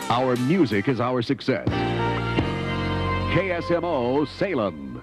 Our music is our success. KSMO Salem.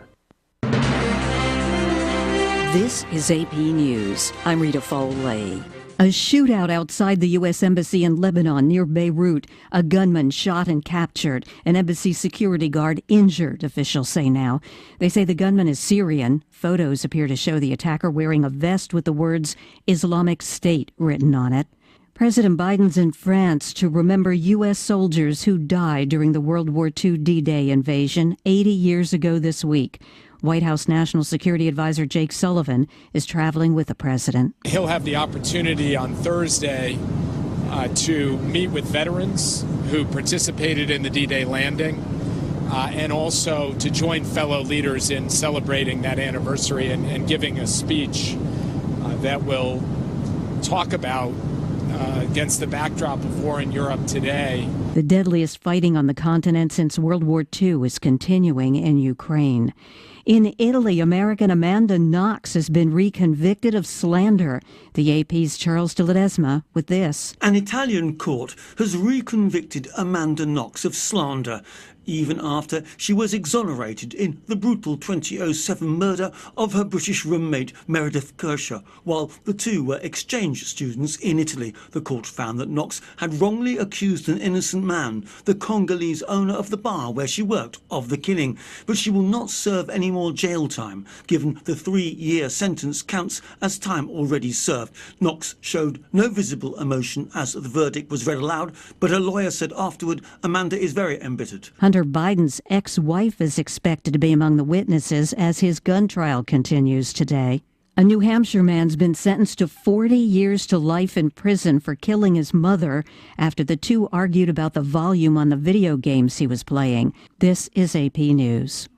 This is AP News. I'm Rita Foley. A shootout outside the U.S. Embassy in Lebanon near Beirut. A gunman shot and captured. An embassy security guard injured, officials say now. They say the gunman is Syrian. Photos appear to show the attacker wearing a vest with the words Islamic State written on it. President Biden's in France to remember U.S. soldiers who died during the World War II D-Day invasion 80 years ago this week. White House National Security Advisor Jake Sullivan is traveling with the president. He'll have the opportunity on Thursday to meet with veterans who participated in the D-Day landing and also to join fellow leaders in celebrating that anniversary and giving a speech that will talk about against the backdrop of war in Europe today. The deadliest fighting on the continent since World War II is continuing in Ukraine. In Italy, American Amanda Knox has been reconvicted of slander. The AP's Charles de Ledesma with this. An Italian court has reconvicted Amanda Knox of slander, even after she was exonerated in the brutal 2007 murder of her British roommate Meredith Kershaw, while the two were exchange students in Italy. The court found that Knox had wrongly accused an innocent man, the Congolese owner of the bar where she worked, of the killing. But she will not serve any more jail time, given the 3-year sentence counts as time already served. Knox showed no visible emotion as the verdict was read aloud, but her lawyer said afterward Amanda is very embittered. Hunter Biden's ex-wife is expected to be among the witnesses as his gun trial continues today. A New Hampshire man's been sentenced to 40 years to life in prison for killing his mother after the two argued about the volume on the video games he was playing. This is AP News.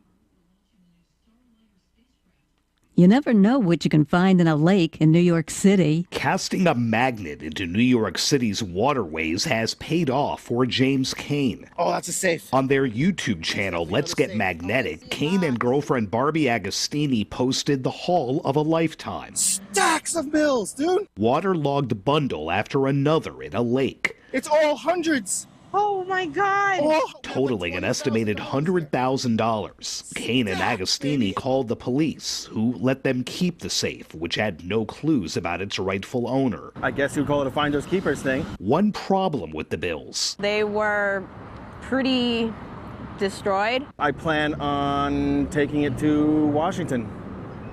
You never know what you can find in a lake in New York City. Casting a magnet into New York City's waterways has paid off for James Kane. Oh, that's a safe. On their YouTube channel, Let's Get Magnetic, Kane and girlfriend Barbie Agostini posted the haul of a lifetime. Stacks of bills, dude. Waterlogged bundle after another in a lake. It's all hundreds. Oh, my God. Totaling an estimated $100,000. Kane and Agostini called the police, who let them keep the safe, which had no clues about its rightful owner. I guess you'd call it a finders keepers thing. One problem with the bills. They were pretty destroyed. I plan on taking it to Washington,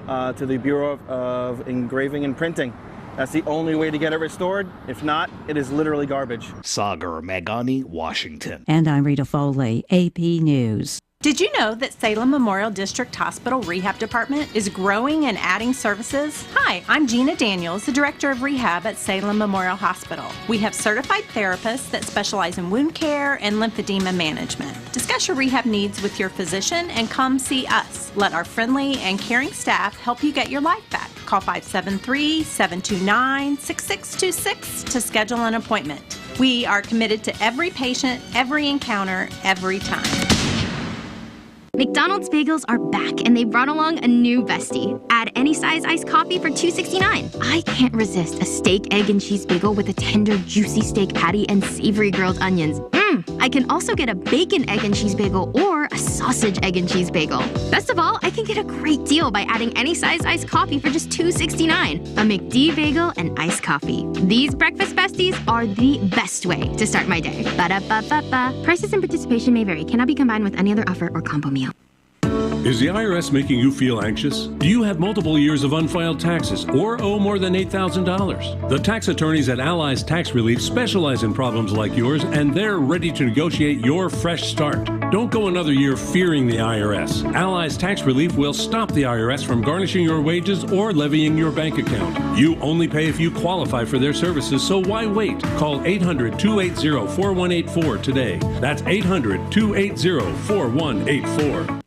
to the Bureau of Engraving and Printing. That's the only way to get it restored. If not, it is literally garbage. Sagar Magani, Washington. And I'm Rita Foley, AP News. Did you know that Salem Memorial District Hospital Rehab Department is growing and adding services? Hi, I'm Gina Daniels, the Director of Rehab at Salem Memorial Hospital. We have certified therapists that specialize in wound care and lymphedema management. Discuss your rehab needs with your physician and come see us. Let our friendly and caring staff help you get your life back. Call 573-729-6626 to schedule an appointment. We are committed to every patient, every encounter, every time. McDonald's bagels are back, and they brought along a new bestie. Add any size iced coffee for $2.69. I can't resist a steak, egg, and cheese bagel with a tender, juicy steak patty and savory grilled onions. I can also get a bacon, egg, and cheese bagel or a sausage, egg, and cheese bagel. Best of all, I can get a great deal by adding any size iced coffee for just $2.69. A McD bagel and iced coffee. These breakfast besties are the best way to start my day. Ba-da-ba-ba-ba. Prices and participation may vary. Cannot be combined with any other offer or combo meal. Is the IRS making you feel anxious? Do you have multiple years of unfiled taxes or owe more than $8,000? The tax attorneys at Allies Tax Relief specialize in problems like yours, and they're ready to negotiate your fresh start. Don't go another year fearing the IRS. Allies Tax Relief will stop the IRS from garnishing your wages or levying your bank account. You only pay if you qualify for their services, so why wait? Call 800-280-4184 today. That's 800-280-4184.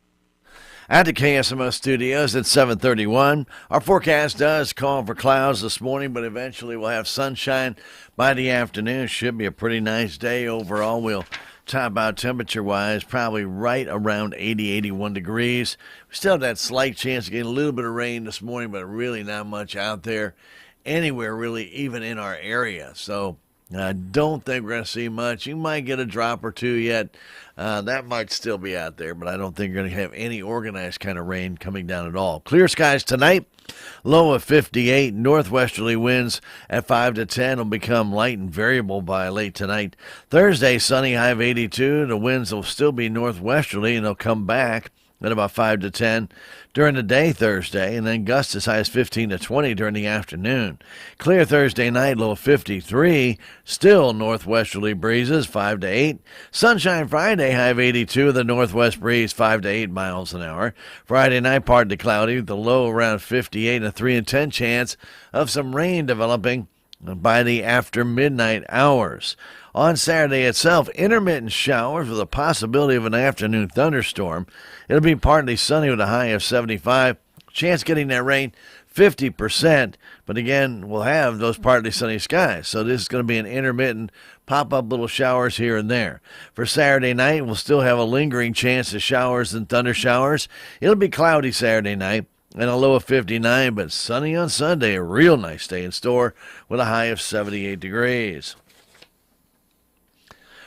At the KSMO studios at 7:31. Our forecast does call for clouds this morning, but eventually we'll have sunshine by the afternoon. Should be a pretty nice day overall. We'll talk about temperature-wise, probably right around 80, 81 degrees. We still have that slight chance of getting a little bit of rain this morning, but really not much out there anywhere really, even in our area. So I don't think we're going to see much. You might get a drop or two yet. That might still be out there, but I don't think you're going to have any organized kind of rain coming down at all. Clear skies tonight, low of 58. Northwesterly winds at 5 to 10 will become light and variable by late tonight. Thursday, sunny, high of 82. The winds will still be northwesterly, and they'll come back at about 5 to 10 during the day Thursday, and then gusts as high as 15 to 20 during the afternoon. Clear Thursday night, low 53. Still northwesterly breezes, 5 to 8. Sunshine Friday, high of 82. The northwest breeze, 5 to 8 miles an hour. Friday night, partly cloudy, with the low around 58 and a 3 in 10 chance of some rain developing by the after midnight hours. On Saturday itself, intermittent showers with a possibility of an afternoon thunderstorm. It'll be partly sunny with a high of 75. Chance getting that rain, 50%. But again, we'll have those partly sunny skies. So this is going to be an intermittent pop-up little showers here and there. For Saturday night, we'll still have a lingering chance of showers and thunder showers. It'll be cloudy Saturday night and a low of 59, but sunny on Sunday. A real nice day in store with a high of 78 degrees.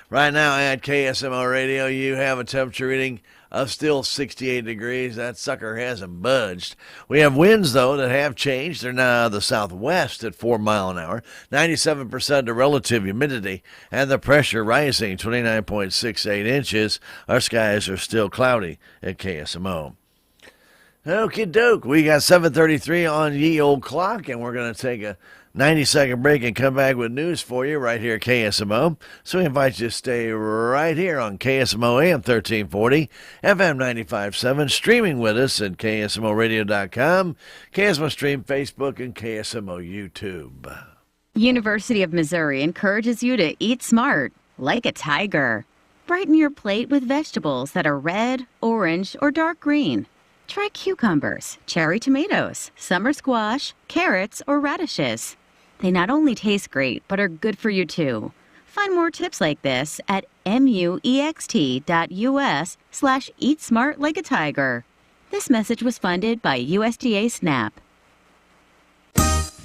Right now at KSMO Radio, you have a temperature reading of still 68 degrees. That sucker hasn't budged. We have winds, though, that have changed. They're now the southwest at 4 miles an hour. 97% the relative humidity, and the pressure rising 29.68 inches. Our skies are still cloudy at KSMO. Okie doke. We got 7:33 on ye old clock, and we're going to take a 90-second break and come back with news for you right here at KSMO. So we invite you to stay right here on KSMO AM 1340, FM 95.7, streaming with us at KSMOradio.com, KSMO Stream, Facebook, and KSMO YouTube. University of Missouri encourages you to eat smart, like a tiger. Brighten your plate with vegetables that are red, orange, or dark green. Try cucumbers, cherry tomatoes, summer squash, carrots, or radishes. They not only taste great, but are good for you too. Find more tips like this at muext.us/eat smart like a tiger. This message was funded by USDA SNAP.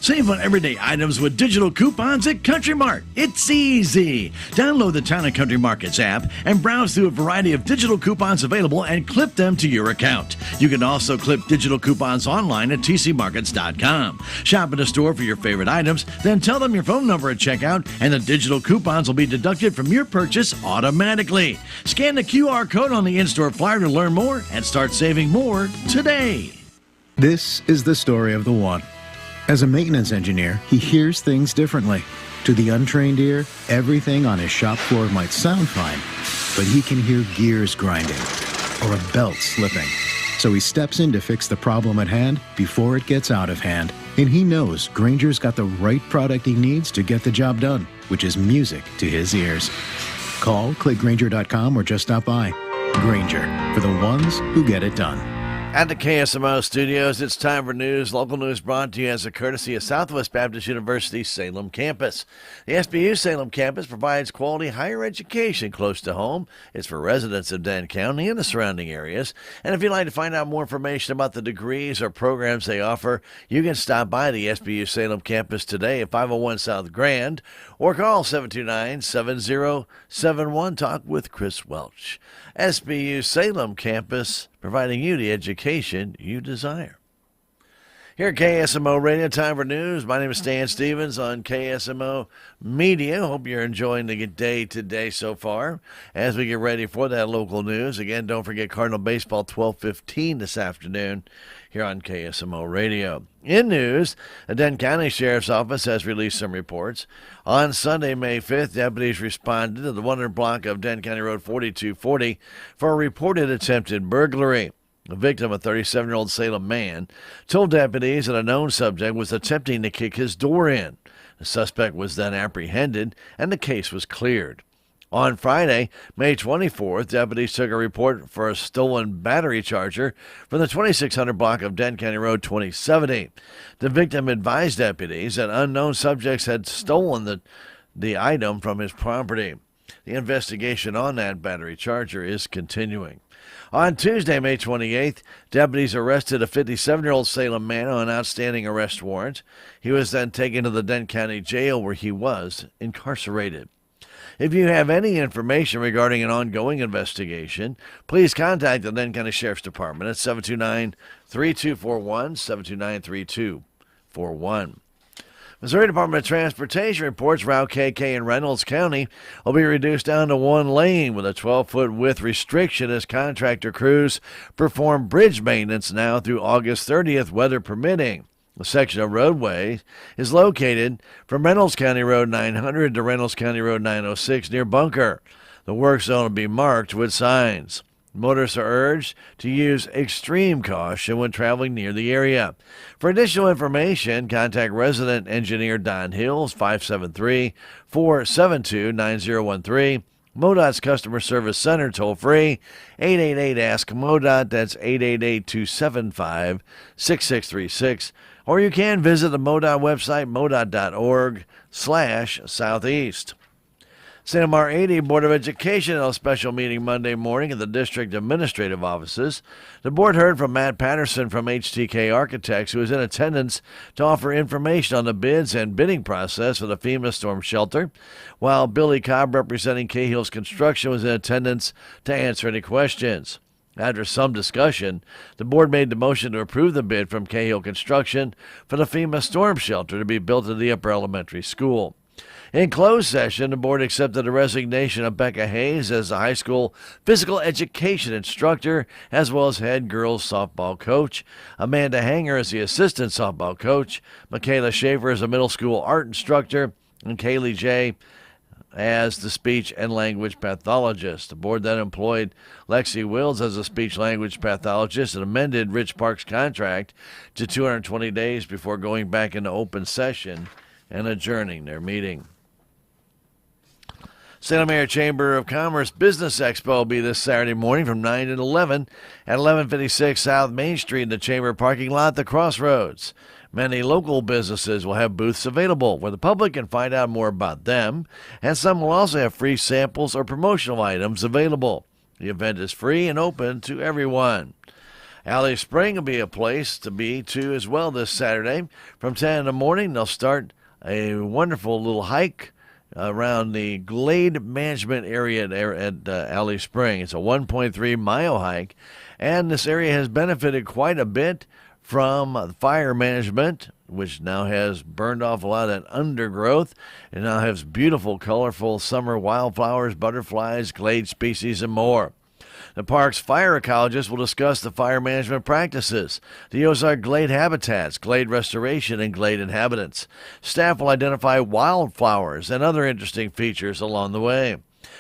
Save on everyday items with digital coupons at Country Mart. It's easy. Download the Town & Country Markets app and browse through a variety of digital coupons available and clip them to your account. You can also clip digital coupons online at tcmarkets.com. Shop in a store for your favorite items, then tell them your phone number at checkout, and the digital coupons will be deducted from your purchase automatically. Scan the QR code on the in-store flyer to learn more and start saving more today. This is the story of the one. As a maintenance engineer, he hears things differently. To the untrained ear, everything on his shop floor might sound fine, but he can hear gears grinding or a belt slipping. So he steps in to fix the problem at hand before it gets out of hand. And he knows Grainger's got the right product he needs to get the job done, which is music to his ears. Call, click Grainger.com, or just stop by. Grainger, for the ones who get it done. At the KSMO studios, it's time for news. Local news brought to you as a courtesy of Southwest Baptist University Salem campus. The SBU Salem campus provides quality higher education close to home. It's for residents of Denton County and the surrounding areas. And if you'd like to find out more information about the degrees or programs they offer, you can stop by the SBU Salem campus today at 501 South Grand or call 729-7071. Talk with Chris Welch. SBU Salem campus, providing you the education you desire. Here at KSMO Radio, time for news. My name is Stan Stevens on KSMO Media. Hope you're enjoying the day today so far as we get ready for that local news. Again, don't forget Cardinal Baseball 12:15 this afternoon here on KSMO Radio. In news, the Denton County Sheriff's Office has released some reports. On Sunday, May 5th, deputies responded to the 100 block of Denton County Road 4240 for a reported attempted burglary. The victim, a 37-year-old Salem man, told deputies that a known subject was attempting to kick his door in. The suspect was then apprehended, and the case was cleared. On Friday, May 24th, deputies took a report for a stolen battery charger from the 2600 block of Denton County Road 2070. The victim advised deputies that unknown subjects had stolen the item from his property. The investigation on that battery charger is continuing. On Tuesday, May 28th, deputies arrested a 57-year-old Salem man on an outstanding arrest warrant. He was then taken to the Dent County Jail where he was incarcerated. If you have any information regarding an ongoing investigation, please contact the Dent County Sheriff's Department at 729-3241, 729-3241. Missouri Department of Transportation reports Route KK in Reynolds County will be reduced down to one lane with a 12-foot width restriction as contractor crews perform bridge maintenance now through August 30th, weather permitting. The section of roadway is located from Reynolds County Road 900 to Reynolds County Road 906 near Bunker. The work zone will be marked with signs. Motorists are urged to use extreme caution when traveling near the area. For additional information, contact resident engineer Don Hills, 573-472-9013. MoDOT's Customer Service Center, toll-free, 888-ASK-MoDOT, that's 888-275-6636. Or you can visit the MoDOT website, modot.org/southeast. Santa 80 Board of Education held a special meeting Monday morning at the district administrative offices. The board heard from Matt Patterson from HTK Architects, who was in attendance to offer information on the bids and bidding process for the FEMA storm shelter, while Billy Cobb, representing Cahill's Construction, was in attendance to answer any questions. After some discussion, the board made the motion to approve the bid from Cahill Construction for the FEMA storm shelter to be built at the upper elementary school. In closed session, the board accepted the resignation of Becca Hayes as the high school physical education instructor, as well as head girls softball coach, Amanda Hanger as the assistant softball coach, Michaela Schaefer as a middle school art instructor, and Kaylee J. as the speech and language pathologist. The board then employed Lexi Wills as a speech language pathologist and amended Rich Park's contract to 220 days before going back into open session and adjourning their meeting. Santa Maria Chamber of Commerce Business Expo will be this Saturday morning from 9 to 11 at 1156 South Main Street in the Chamber parking lot at the Crossroads. Many local businesses will have booths available where the public can find out more about them, and some will also have free samples or promotional items available. The event is free and open to everyone. Alley Spring will be a place to be, too, as well this Saturday. From 10 in the morning, they'll start a wonderful little hike around the Glade Management area at Alley Spring. It's a 1.3-mile hike, and this area has benefited quite a bit from fire management, which now has burned off a lot of that undergrowth and now has beautiful, colorful summer wildflowers, butterflies, glade species, and more. The park's fire ecologists will discuss the fire management practices, the Ozark glade habitats, glade restoration, and glade inhabitants. Staff will identify wildflowers and other interesting features along the way.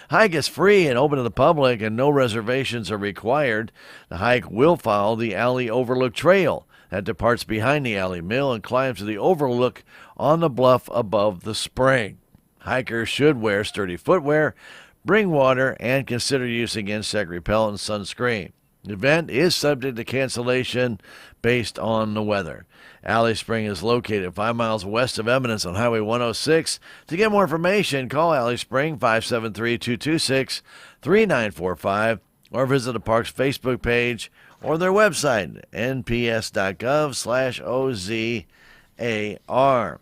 Hike is free and open to the public, and no reservations are required. The hike will follow the Alley Overlook Trail that departs behind the Alley Mill and climbs to the overlook on the bluff above the spring. Hikers should wear sturdy footwear, bring water, and consider using insect repellent and sunscreen. The event is subject to cancellation based on the weather. Alley Spring is located 5 miles west of Eminence on Highway 106. To get more information, call Alley Spring 573-226-3945 or visit the park's Facebook page or their website, nps.gov/OZAR.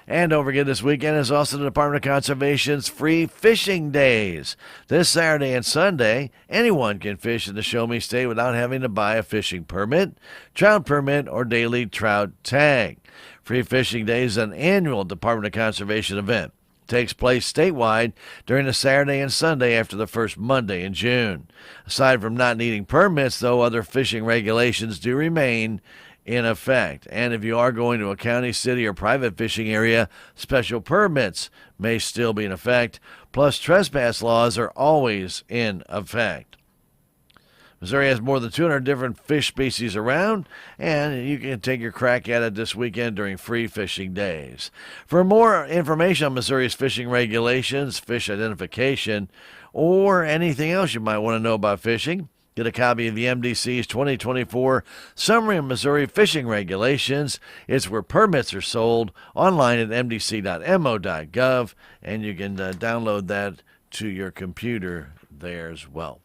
And don't forget, this weekend is also the Department of Conservation's free fishing days. This Saturday and Sunday, anyone can fish in the Show Me State without having to buy a fishing permit, trout permit, or daily trout tag. Free Fishing Days is an annual Department of Conservation event. It takes place statewide during the Saturday and Sunday after the first Monday in June. Aside from not needing permits, though, other fishing regulations do remain in effect. And if you are going to a county, city, or private fishing area, special permits may still be in effect. Plus, trespass laws are always in effect. Missouri has more than 200 different fish species around, and you can take your crack at it this weekend during Free Fishing Days. For more information on Missouri's fishing regulations, fish identification, or anything else you might want to know about fishing, get a copy of the MDC's 2024 Summary of Missouri Fishing Regulations. It's where permits are sold online at mdc.mo.gov, and you can download that to your computer there as well.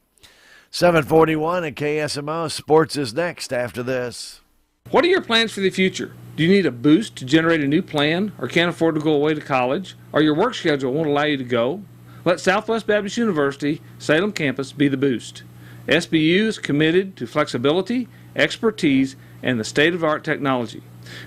741 at KSMO. Sports is next after this. What are your plans for the future? Do you need a boost to generate a new plan or can't afford to go away to college? Or your work schedule won't allow you to go? Let Southwest Baptist University Salem campus be the boost. SBU is committed to flexibility, expertise, and the state-of-the-art technology.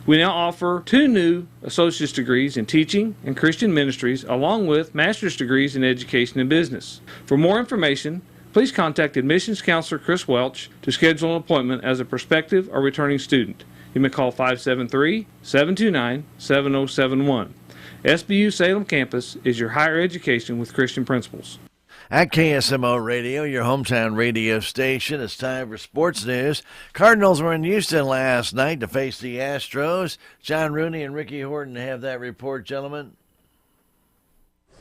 We now offer 2 new associate's degrees in teaching and Christian ministries, along with master's degrees in education and business. For more information, please contact admissions counselor Chris Welch to schedule an appointment as a prospective or returning student. You may call 573-729-7071. SBU Salem campus is your higher education with Christian principles. At KSMO Radio, your hometown radio station, it's time for sports news. Cardinals were in Houston last night to face the Astros. John Rooney and Ricky Horton have that report, gentlemen.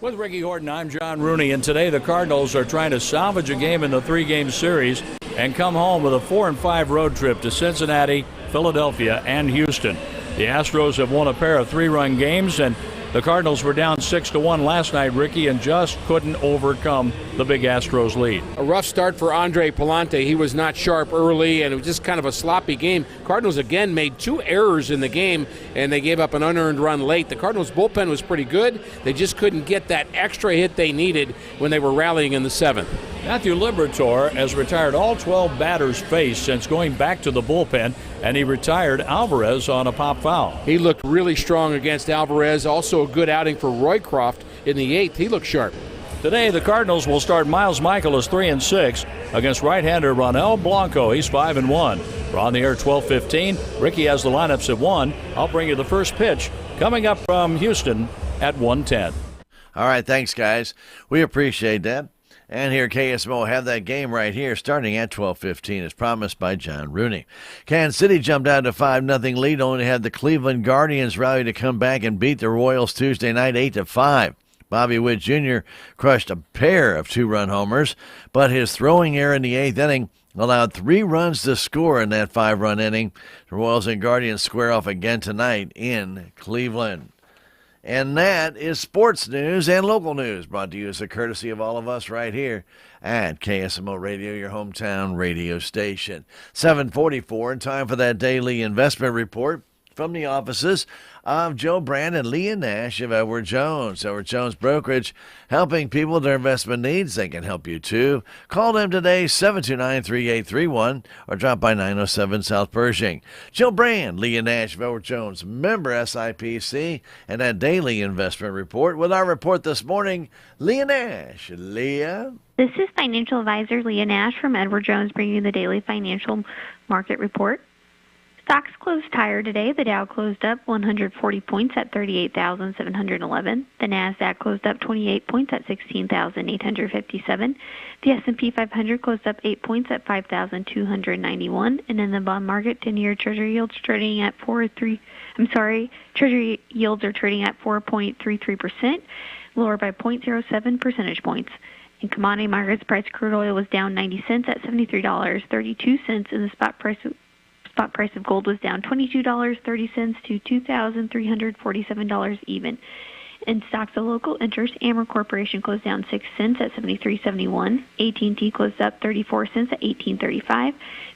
With Ricky Horton, I'm John Rooney, and today the Cardinals are trying to salvage a game in the 3-game series and come home with a 4-5 road trip to Cincinnati, Philadelphia, and Houston. The Astros have won a pair of 3-run games, and the Cardinals were down 6-1 last night, Ricky, and just couldn't overcome the big Astros lead. A rough start for Andre Palante. He was not sharp early, and it was just kind of a sloppy game. Cardinals again made 2 errors in the game, and they gave up an unearned run late. The Cardinals bullpen was pretty good. They just couldn't get that extra hit they needed when they were rallying in the 7th. Matthew Liberatore has retired all 12 batters faced since going back to the bullpen, and he retired Alvarez on a pop foul. He looked really strong against Alvarez. Also a good outing for Roycroft in the 8th. He looked sharp. Today, the Cardinals will start Miles Michaelis 3-6 against right-hander Ronel Blanco. He's 5-1. We're on the air 12:15. Ricky has the lineups at 1. I'll bring you the first pitch coming up from Houston at 1:10. All right, thanks, guys. We appreciate that. And here KSMO have that game right here starting at 12:15 as promised by John Rooney. Kansas City jumped out to 5-0 lead, only had the Cleveland Guardians rally to come back and beat the Royals Tuesday night 8-5. Bobby Witt Jr. crushed a pair of 2-run homers, but his throwing error in the 8th inning allowed 3 runs to score in that 5-run inning. The Royals and Guardians square off again tonight in Cleveland. And that is sports news and local news, brought to you as a courtesy of all of us right here at KSMO Radio, your hometown radio station. 7:44, and time for that daily investment report from the offices of Joe Brand and Leah Nash of Edward Jones. Edward Jones Brokerage, helping people with their investment needs. They can help you too. Call them today, 729-3831, or drop by 907 South Pershing. Joe Brand, Leah Nash of Edward Jones, member SIPC, and that daily investment report. With our report this morning, Leah Nash. Leah? This is financial advisor Leah Nash from Edward Jones, bringing you the daily financial market report. Stocks closed higher today. The Dow closed up 140 points at 38,711. The Nasdaq closed up 28 points at 16,857. The S&P 500 closed up 8 points at 5,291. And in the bond market, 10-year Treasury yields trading at Treasury yields are trading at 4.33%, lower by 0.07 percentage points. In commodity markets, price of crude oil was down 90 cents at $73.32, and the spot price of gold was down $22.30 to $2,347 even. In stocks of local interest, Ameren Corporation closed down 6 cents at $73.71. AT&T closed up 34 cents at $18.35.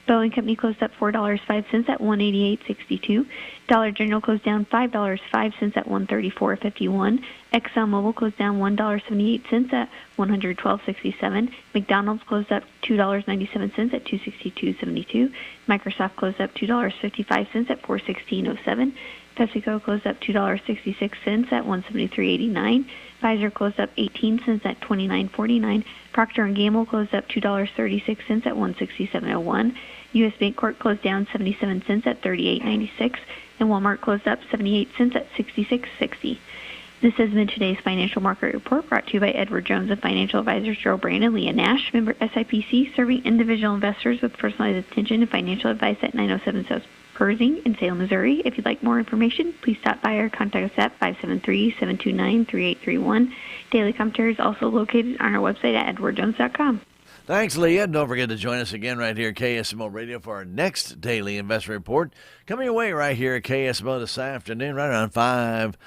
Boeing Company closed up $4.05 at $188.62. Dollar General closed down $5.05 at $134.51. ExxonMobil closed down $1.78 at $112.67. McDonald's closed up $2.97 at $262.72. Microsoft closed up $2.55 at $416.07. PepsiCo closed up $2.66 at $173.89. Pfizer closed up 18 cents at $29.49. Procter & Gamble closed up $2.36 at $167.01. U.S. Bancorp closed down 77 cents at $38.96. And Walmart closed up 78 cents at $66.60. This has been today's financial market report, brought to you by Edward Jones and financial advisors Joe Brand and Leah Nash, member SIPC, serving individual investors with personalized attention and financial advice at 907 South Pershing in Salem, Missouri. If you'd like more information, please stop by or contact us at 573-729-3831. Daily commentary is also located on our website at edwardjones.com. Thanks, Leah. Don't forget to join us again right here at KSMO Radio for our next daily investment report. Coming your way right here at KSMO this afternoon, right around 5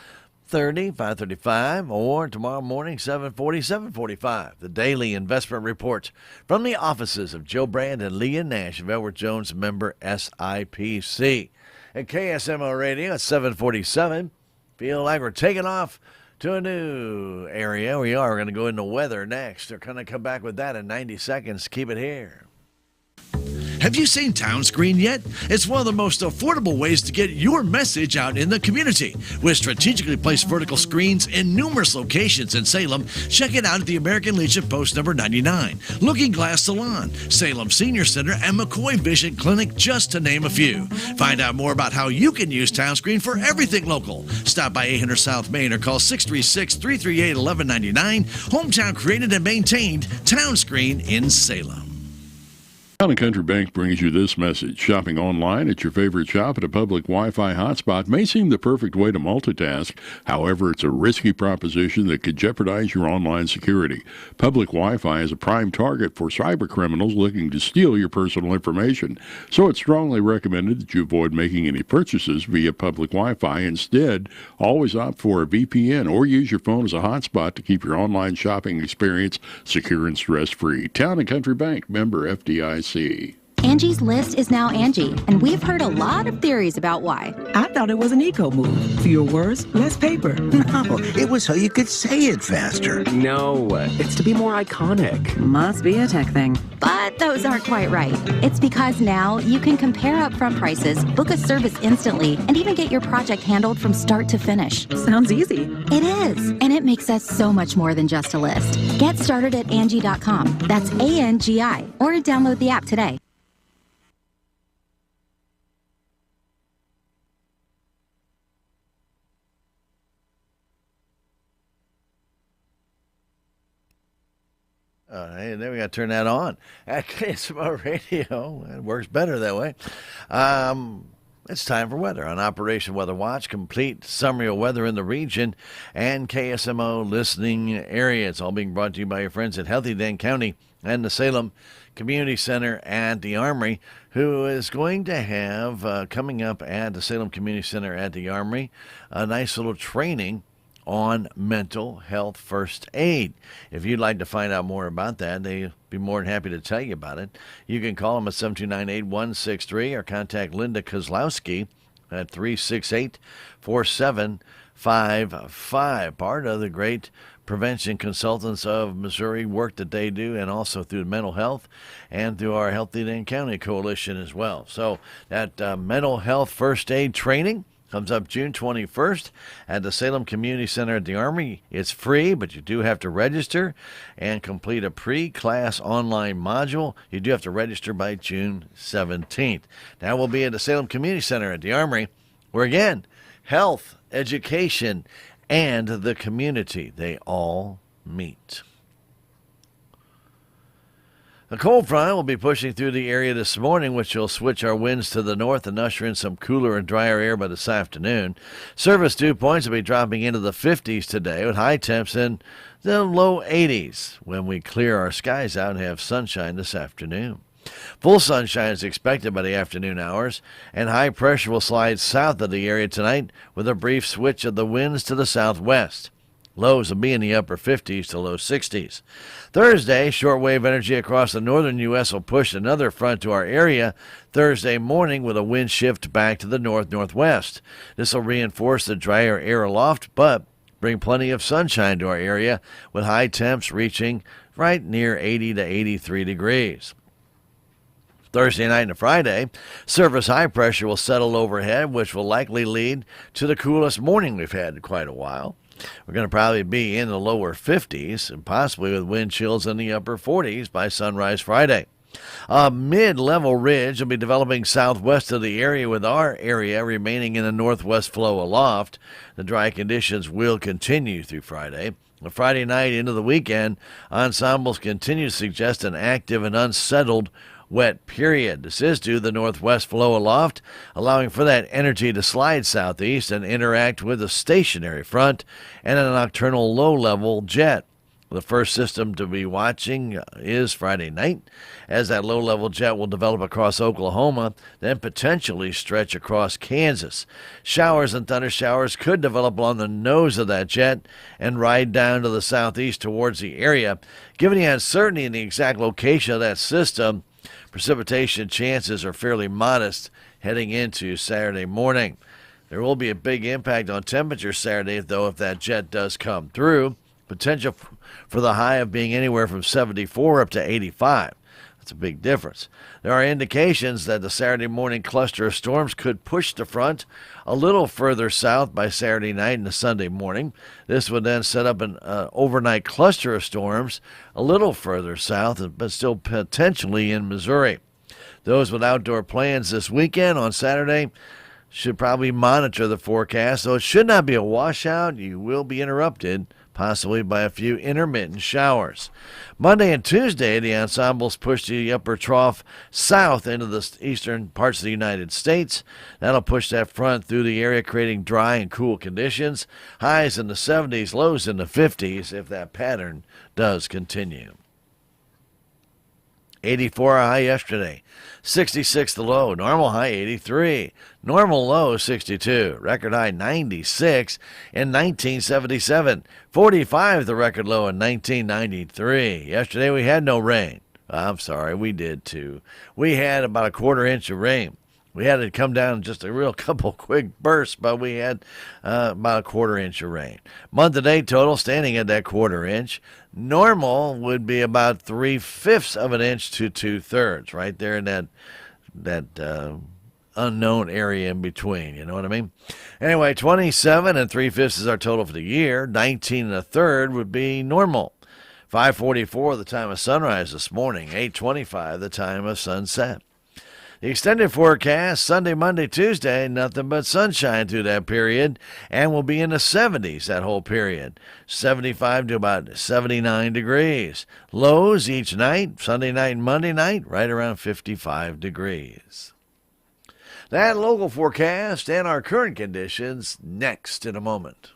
5:35, or tomorrow morning, 7:40, 7:45. The Daily Investment Report from the offices of Joe Brand and Leah Nash of Edward Jones, member SIPC. At KSMO Radio at 7:47. Feel like we're taking off to a new area. We are. We're going to go into weather next. They're going to come back with that in 90 seconds. Keep it here. Have you seen Town Screen yet? It's one of the most affordable ways to get your message out in the community. With strategically placed vertical screens in numerous locations in Salem, check it out at the American Legion Post number 99, Looking Glass Salon, Salem Senior Center, and McCoy Vision Clinic, just to name a few. Find out more about how you can use Town Screen for everything local. Stop by 800 South Main or call 636-338-1199. Hometown created and maintained, Town Screen in Salem. Town & Country Bank brings you this message. Shopping online at your favorite shop at a public Wi-Fi hotspot may seem the perfect way to multitask. However, it's a risky proposition that could jeopardize your online security. Public Wi-Fi is a prime target for cyber criminals looking to steal your personal information. So it's strongly recommended that you avoid making any purchases via public Wi-Fi. Instead, always opt for a VPN or use your phone as a hotspot to keep your online shopping experience secure and stress-free. Town & Country Bank, member FDIC. Angie's List is now Angie, and we've heard a lot of theories about why. I thought it was an eco move. Fewer words, less paper. No, it was so you could say it faster. No, it's to be more iconic. Must be a tech thing. But those aren't quite right. It's because now you can compare upfront prices, book a service instantly, and even get your project handled from start to finish. Sounds easy. It is, and it makes us so much more than just a list. Get started at Angie.com. That's ANGI, or download the app today. Hey, there we got to turn that on. At KSMO Radio, it works better that way. It's time for weather on Operation Weather Watch. Complete summary of weather in the region and KSMO listening area. It's all being brought to you by your friends at Healthy Dane County and the Salem Community Center at the Armory, who is going to have, coming up at the Salem Community Center at the Armory, a nice little training on mental health first aid. If you'd like to find out more about that, they'll be more than happy to tell you about it. You can call them at 729-8163 or contact Linda Kozlowski at 368-4755. Part of the great prevention consultants of Missouri work that they do, and also through mental health and through our Healthy Dane County Coalition as well. So that mental health first aid training comes up June 21st at the Salem Community Center at the Army. It's free, but you do have to register and complete a pre-class online module. You do have to register by June 17th. Now we'll be at the Salem Community Center at the Armory, where again, health, education, and the community, they all meet. A cold front will be pushing through the area this morning, which will switch our winds to the north and usher in some cooler and drier air by this afternoon. Surface dew points will be dropping into the 50s today, with high temps in the low 80s when we clear our skies out and have sunshine this afternoon. Full sunshine is expected by the afternoon hours, and high pressure will slide south of the area tonight with a brief switch of the winds to the southwest. Lows will be in the upper 50s to low 60s. Thursday, shortwave energy across the northern U.S. will push another front to our area Thursday morning with a wind shift back to the north-northwest. This will reinforce the drier air aloft, but bring plenty of sunshine to our area with high temps reaching right near 80 to 83 degrees. Thursday night and Friday, surface high pressure will settle overhead, which will likely lead to the coolest morning we've had in quite a while. We're going to probably be in the lower 50s and possibly with wind chills in the upper 40s by sunrise Friday. A mid-level ridge will be developing southwest of the area, with our area remaining in the northwest flow aloft. The dry conditions will continue through Friday. The Friday night into the weekend, ensembles continue to suggest an active and unsettled wet period. This is due to the northwest flow aloft, allowing for that energy to slide southeast and interact with a stationary front and a nocturnal low-level jet. The first system to be watching is Friday night, as that low-level jet will develop across Oklahoma, then potentially stretch across Kansas. Showers and thunder showers could develop along the nose of that jet and ride down to the southeast towards the area. Given the uncertainty in the exact location of that system, precipitation chances are fairly modest heading into Saturday morning. There will be a big impact on temperature Saturday, though, if that jet does come through. Potential for the high of being anywhere from 74 up to 85. That's a big difference. There are indications that the Saturday morning cluster of storms could push the front a little further south by Saturday night and the Sunday morning. This would then set up an overnight cluster of storms a little further south, but still potentially in Missouri. Those with outdoor plans this weekend on Saturday should probably monitor the forecast, though it should not be a washout. You will be interrupted possibly by a few intermittent showers. Monday and Tuesday, the ensembles push the upper trough south into the eastern parts of the United States. That'll push that front through the area, creating dry and cool conditions. Highs in the 70s, lows in the 50s if that pattern does continue. 84 high yesterday, 66 the low, normal high 83, normal low 62, record high 96 in 1977, 45 the record low in 1993. Yesterday we had no rain. I'm sorry, we did too. We had about a quarter inch of rain. We had it come down just a real couple quick bursts, but we had about a quarter inch of rain. Month-to-date total standing at that quarter inch. Normal would be about 3/5 of an inch to 2/3, right there in that unknown area in between. You know what I mean? Anyway, 27 3/5 is our total for the year. 19 1/3 would be normal. 5:44 the time of sunrise this morning. 8:25 the time of sunset. The extended forecast, Sunday, Monday, Tuesday, nothing but sunshine through that period, and we'll be in the 70s that whole period. 75 to about 79 degrees. Lows each night, Sunday night and Monday night, right around 55 degrees. That local forecast and our current conditions next in a moment.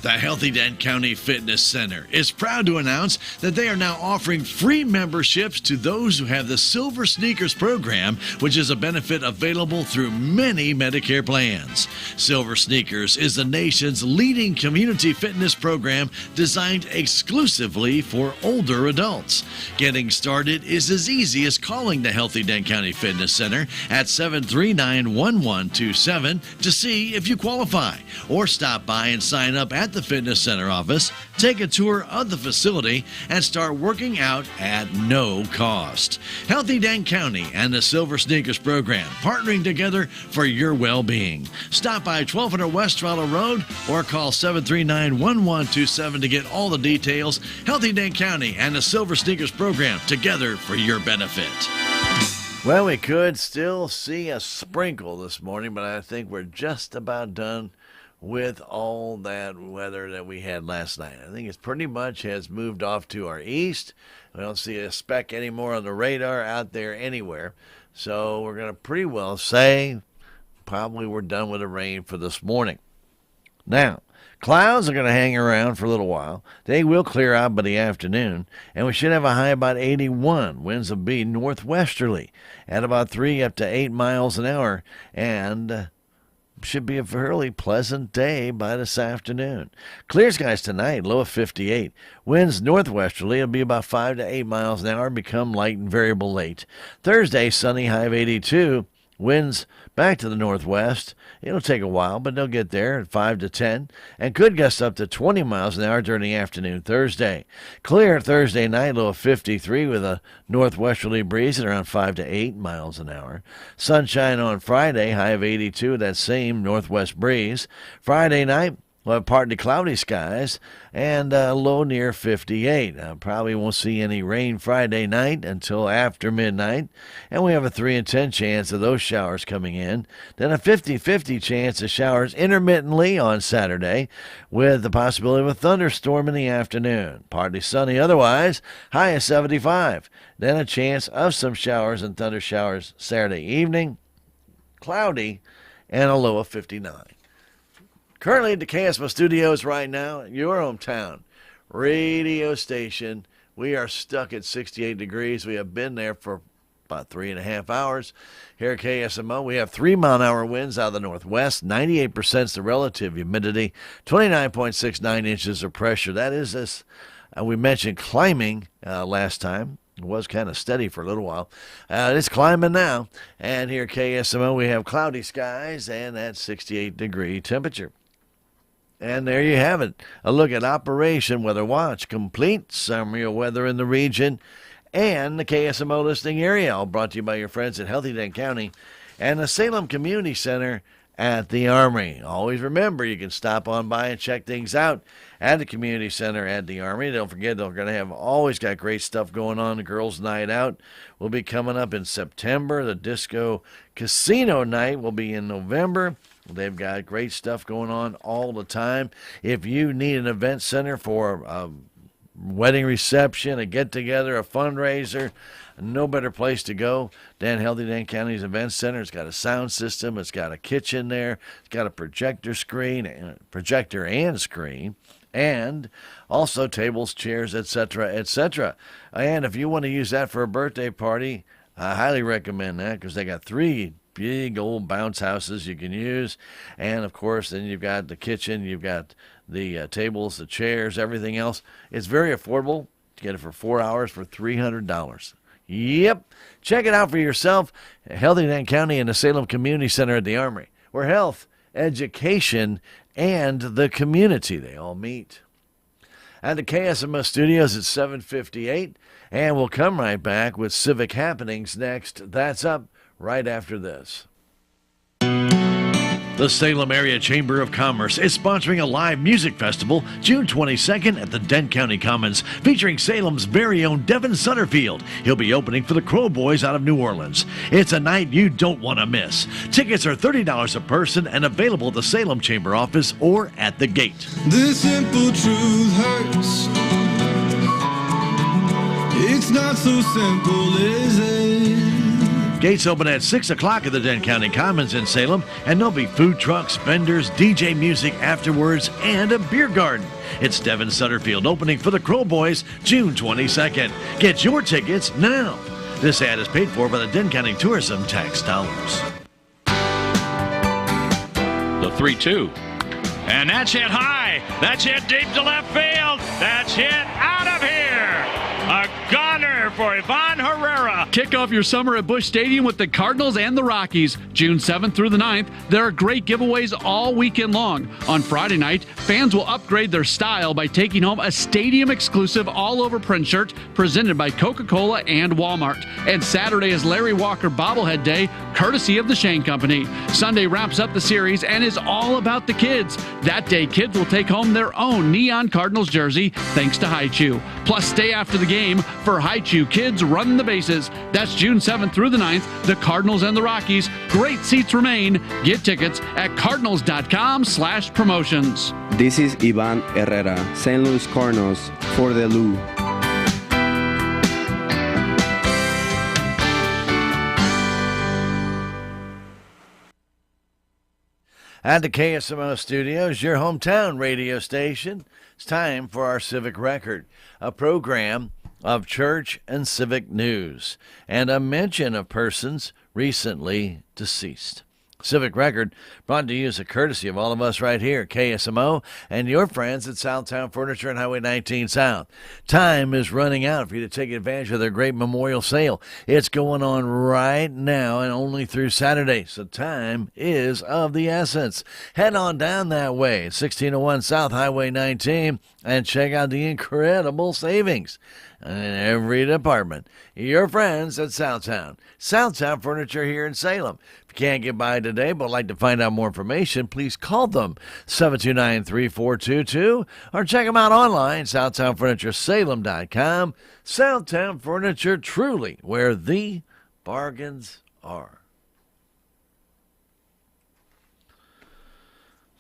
The Healthy Dent County Fitness Center is proud to announce that they are now offering free memberships to those who have the Silver Sneakers program, which is a benefit available through many Medicare plans. Silver Sneakers is the nation's leading community fitness program designed exclusively for older adults. Getting started is as easy as calling the Healthy Dent County Fitness Center at 739-1127 to see if you qualify, or stop by and sign up at the Fitness Center office, take a tour of the facility, and start working out at no cost. Healthy Dent County and the Silver Sneakers program, partnering together for your well-being. Stop by 1200 West Trollo Road or call 739-1127 to get all the details. Healthy Dent County and the Silver Sneakers program, together for your benefit. Well, we could still see a sprinkle this morning, but I think we're just about done with all that weather that we had last night. I think it's pretty much has moved off to our east. We don't see a speck anymore on the radar out there anywhere. So we're going to pretty well say probably we're done with the rain for this morning. Now, clouds are going to hang around for a little while. They will clear out by the afternoon, and we should have a high about 81. Winds will be northwesterly at about 3 up to 8 miles an hour, and should be a fairly pleasant day by this afternoon. Clear skies tonight, low of 58. Winds northwesterly, it'll be about 5 to 8 miles an hour, become light and variable late. Thursday, sunny, high of 82. Winds back to the northwest. It'll take a while, but they'll get there at 5 to 10, and could gust up to 20 miles an hour during the afternoon Thursday. Clear Thursday night, low of 53 with a northwesterly breeze at around 5 to 8 miles an hour. Sunshine on Friday, high of 82 with that same northwest breeze. Friday night, we'll have partly cloudy skies and low near 58. Probably won't see any rain Friday night until after midnight, and we have a 3 in 10 chance of those showers coming in. Then a 50-50 chance of showers intermittently on Saturday, with the possibility of a thunderstorm in the afternoon. Partly sunny otherwise, high of 75. Then a chance of some showers and thunder showers Saturday evening, cloudy, and a low of 59. Currently at the KSMO studios right now, your hometown radio station. We are stuck at 68 degrees. We have been there for about 3.5 hours. Here at KSMO, we have 3-mile-an-hour winds out of the northwest. 98% is the relative humidity. 29.69 inches of pressure. That is this. We mentioned climbing last time. It was kind of steady for a little while. It's climbing now. And here at KSMO, we have cloudy skies and that 68-degree temperature. And there you have it. A look at Operation Weather Watch, complete summary of weather in the region and the KSMO listening area. All brought to you by your friends at Healthy Dent County and the Salem Community Center at the Armory. Always remember, you can stop on by and check things out at the Community Center at the Armory. Don't forget, they're going to have always got great stuff going on. The Girls' Night Out will be coming up in September. The Disco Casino Night will be in November. They've got great stuff going on all the time. If you need an event center for a wedding reception, a get-together, a fundraiser, no better place to go than Healthy Dent County's Event Center. It's got a sound system. It's got a kitchen there. It's got a projector and screen, and also tables, chairs, etc., etc. And if you want to use that for a birthday party, I highly recommend that because they got 3 big old bounce houses you can use. And, of course, then you've got the kitchen. You've got the tables, the chairs, everything else. It's very affordable. You get it for 4 hours for $300. Yep. Check it out for yourself. Healthy Dent County and the Salem Community Center at the Armory, where health, education, and the community, they all meet. At the KSMO studios at 7:58, and we'll come right back with Civic Happenings next. That's up right after this. The Salem Area Chamber of Commerce is sponsoring a live music festival June 22nd at the Dent County Commons, featuring Salem's very own Devin Sutterfield. He'll be opening for the Crow Boys out of New Orleans. It's a night you don't want to miss. Tickets are $30 a person and available at the Salem Chamber office or at the gate. The simple truth hurts. It's not so simple, is it? Gates open at 6 o'clock at the Dent County Commons in Salem, and there'll be food trucks, vendors, DJ music afterwards, and a beer garden. It's Devin Sutterfield opening for the Crow Boys June 22nd. Get your tickets now. This ad is paid for by the Dent County Tourism tax dollars. The 3-2. And that's hit high. That's hit deep to left field. That's hit out of here. A gunner for Ivan Herrera. Kick off your summer at Busch Stadium with the Cardinals and the Rockies. June 7th through the 9th, there are great giveaways all weekend long. On Friday night, fans will upgrade their style by taking home a stadium-exclusive all-over print shirt presented by Coca-Cola and Walmart. And Saturday is Larry Walker Bobblehead Day, courtesy of the Shane Company. Sunday wraps up the series and is all about the kids. That day, kids will take home their own neon Cardinals jersey thanks to Haichu. Plus, stay after the game for Haichu Kids Run the Bases. That's June 7th through the 9th, the Cardinals and the Rockies. Great seats remain. Get tickets at cardinals.com/promotions. This is Ivan Herrera, St. Louis Cardinals for the Lou. At the KSMO studios, your hometown radio station, it's time for our Civic Record, a program of church and civic news, and a mention of persons recently deceased. Civic Record brought to you as a courtesy of all of us right here at KSMO and your friends at Southtown Furniture and Highway 19 South. Time is running out for you to take advantage of their great memorial sale. It's going on right now and only through Saturday, so time is of the essence. Head on down that way, 1601 South Highway 19, and check out the incredible savings in every department. Your friends at Southtown Furniture here in Salem. If you can't get by today but would like to find out more information, please call them 729-3422 or check them out online, SouthtownFurnitureSalem.com. Southtown Furniture, truly where the bargains are.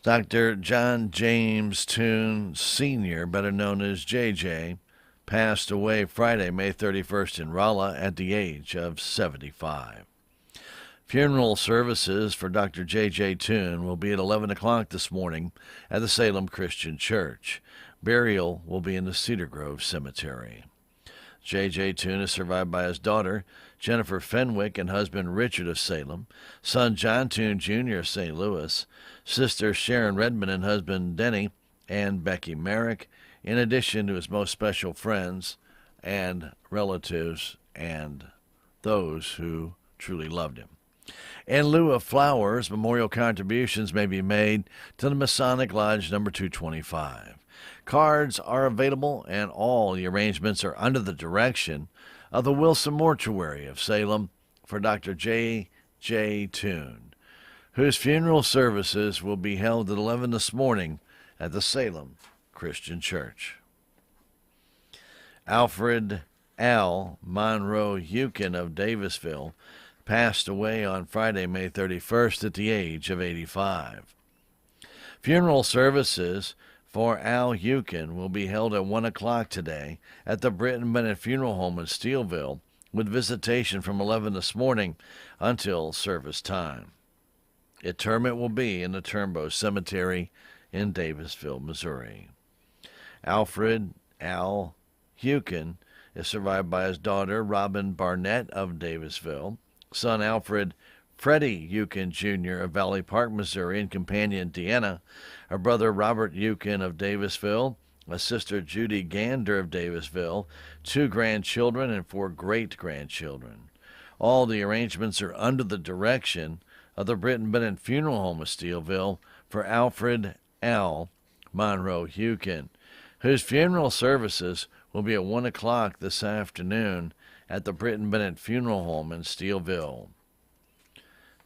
Dr. John James Toon Sr., better known as JJ, passed away Friday, May 31st in Rolla at the age of 75. Funeral services for Dr. J.J. Toon will be at 11 o'clock this morning at the Salem Christian Church. Burial will be in the Cedar Grove Cemetery. J.J. Toon is survived by his daughter, Jennifer Fenwick, and husband Richard of Salem, son John Toon Jr. of St. Louis, sister Sharon Redmond and husband Denny, and Becky Merrick, in addition to his most special friends and relatives and those who truly loved him. In lieu of flowers, memorial contributions may be made to the Masonic Lodge number 225. Cards are available, and all the arrangements are under the direction of the Wilson Mortuary of Salem for Dr. J.J. Toon, whose funeral services will be held at 11 this morning at the Salem Christian Church. Alfred Al Monroe Eucken of Davisville passed away on Friday, May 31st at the age of 85. Funeral services for Al Eucken will be held at 1 o'clock today at the Britton Bennett Funeral Home in Steelville, with visitation from 11 this morning until service time. Interment will be in the Turnbow Cemetery in Davisville, Missouri. Alfred Al Eucken is survived by his daughter, Robin Barnett of Davisville, son Alfred Freddie Eucken Jr. of Valley Park, Missouri, and companion Deanna, a brother Robert Eucken of Davisville, a sister Judy Gander of Davisville, 2 grandchildren and 4 great-grandchildren. All the arrangements are under the direction of the Britton Bennett Funeral Home of Steelville for Alfred Al Monroe Eucken, whose funeral services will be at 1 o'clock this afternoon at the Britton Bennett Funeral Home in Steelville.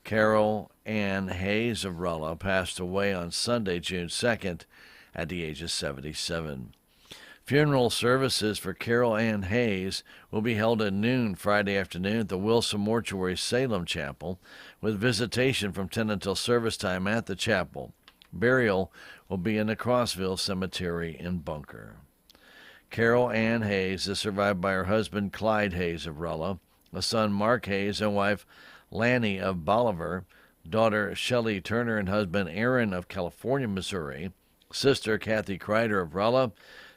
Carol Ann Hayes of Rulla passed away on Sunday, June 2nd, at the age of 77. Funeral services for Carol Ann Hayes will be held at noon Friday afternoon at the Wilson Mortuary Salem Chapel, with visitation from 10 until service time at the chapel. Burial will be in the Crossville Cemetery in Bunker. Carol Ann Hayes is survived by her husband Clyde Hayes of Rulla, a son Mark Hayes and wife Lanny of Bolivar, daughter Shelley Turner and husband Aaron of California, Missouri, sister Kathy Kreider of Rulla,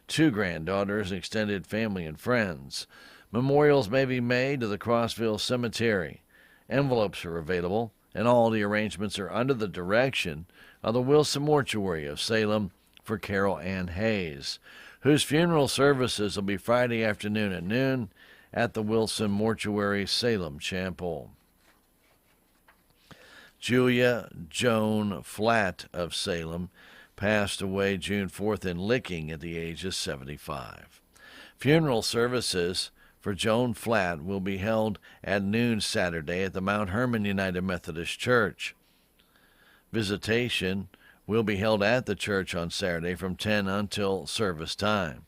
2 granddaughters, extended family and friends. Memorials may be made to the Crossville Cemetery. Envelopes are available, and all the arrangements are under the direction of the Wilson Mortuary of Salem for Carol Ann Hayes, whose funeral services will be Friday afternoon at noon at the Wilson Mortuary Salem Chapel. Julia Joan Flatt of Salem passed away June 4th in Licking at the age of 75. Funeral services for Joan Flatt will be held at noon Saturday at the Mount Hermon United Methodist Church. Visitation will be held at the church on Saturday from 10 until service time.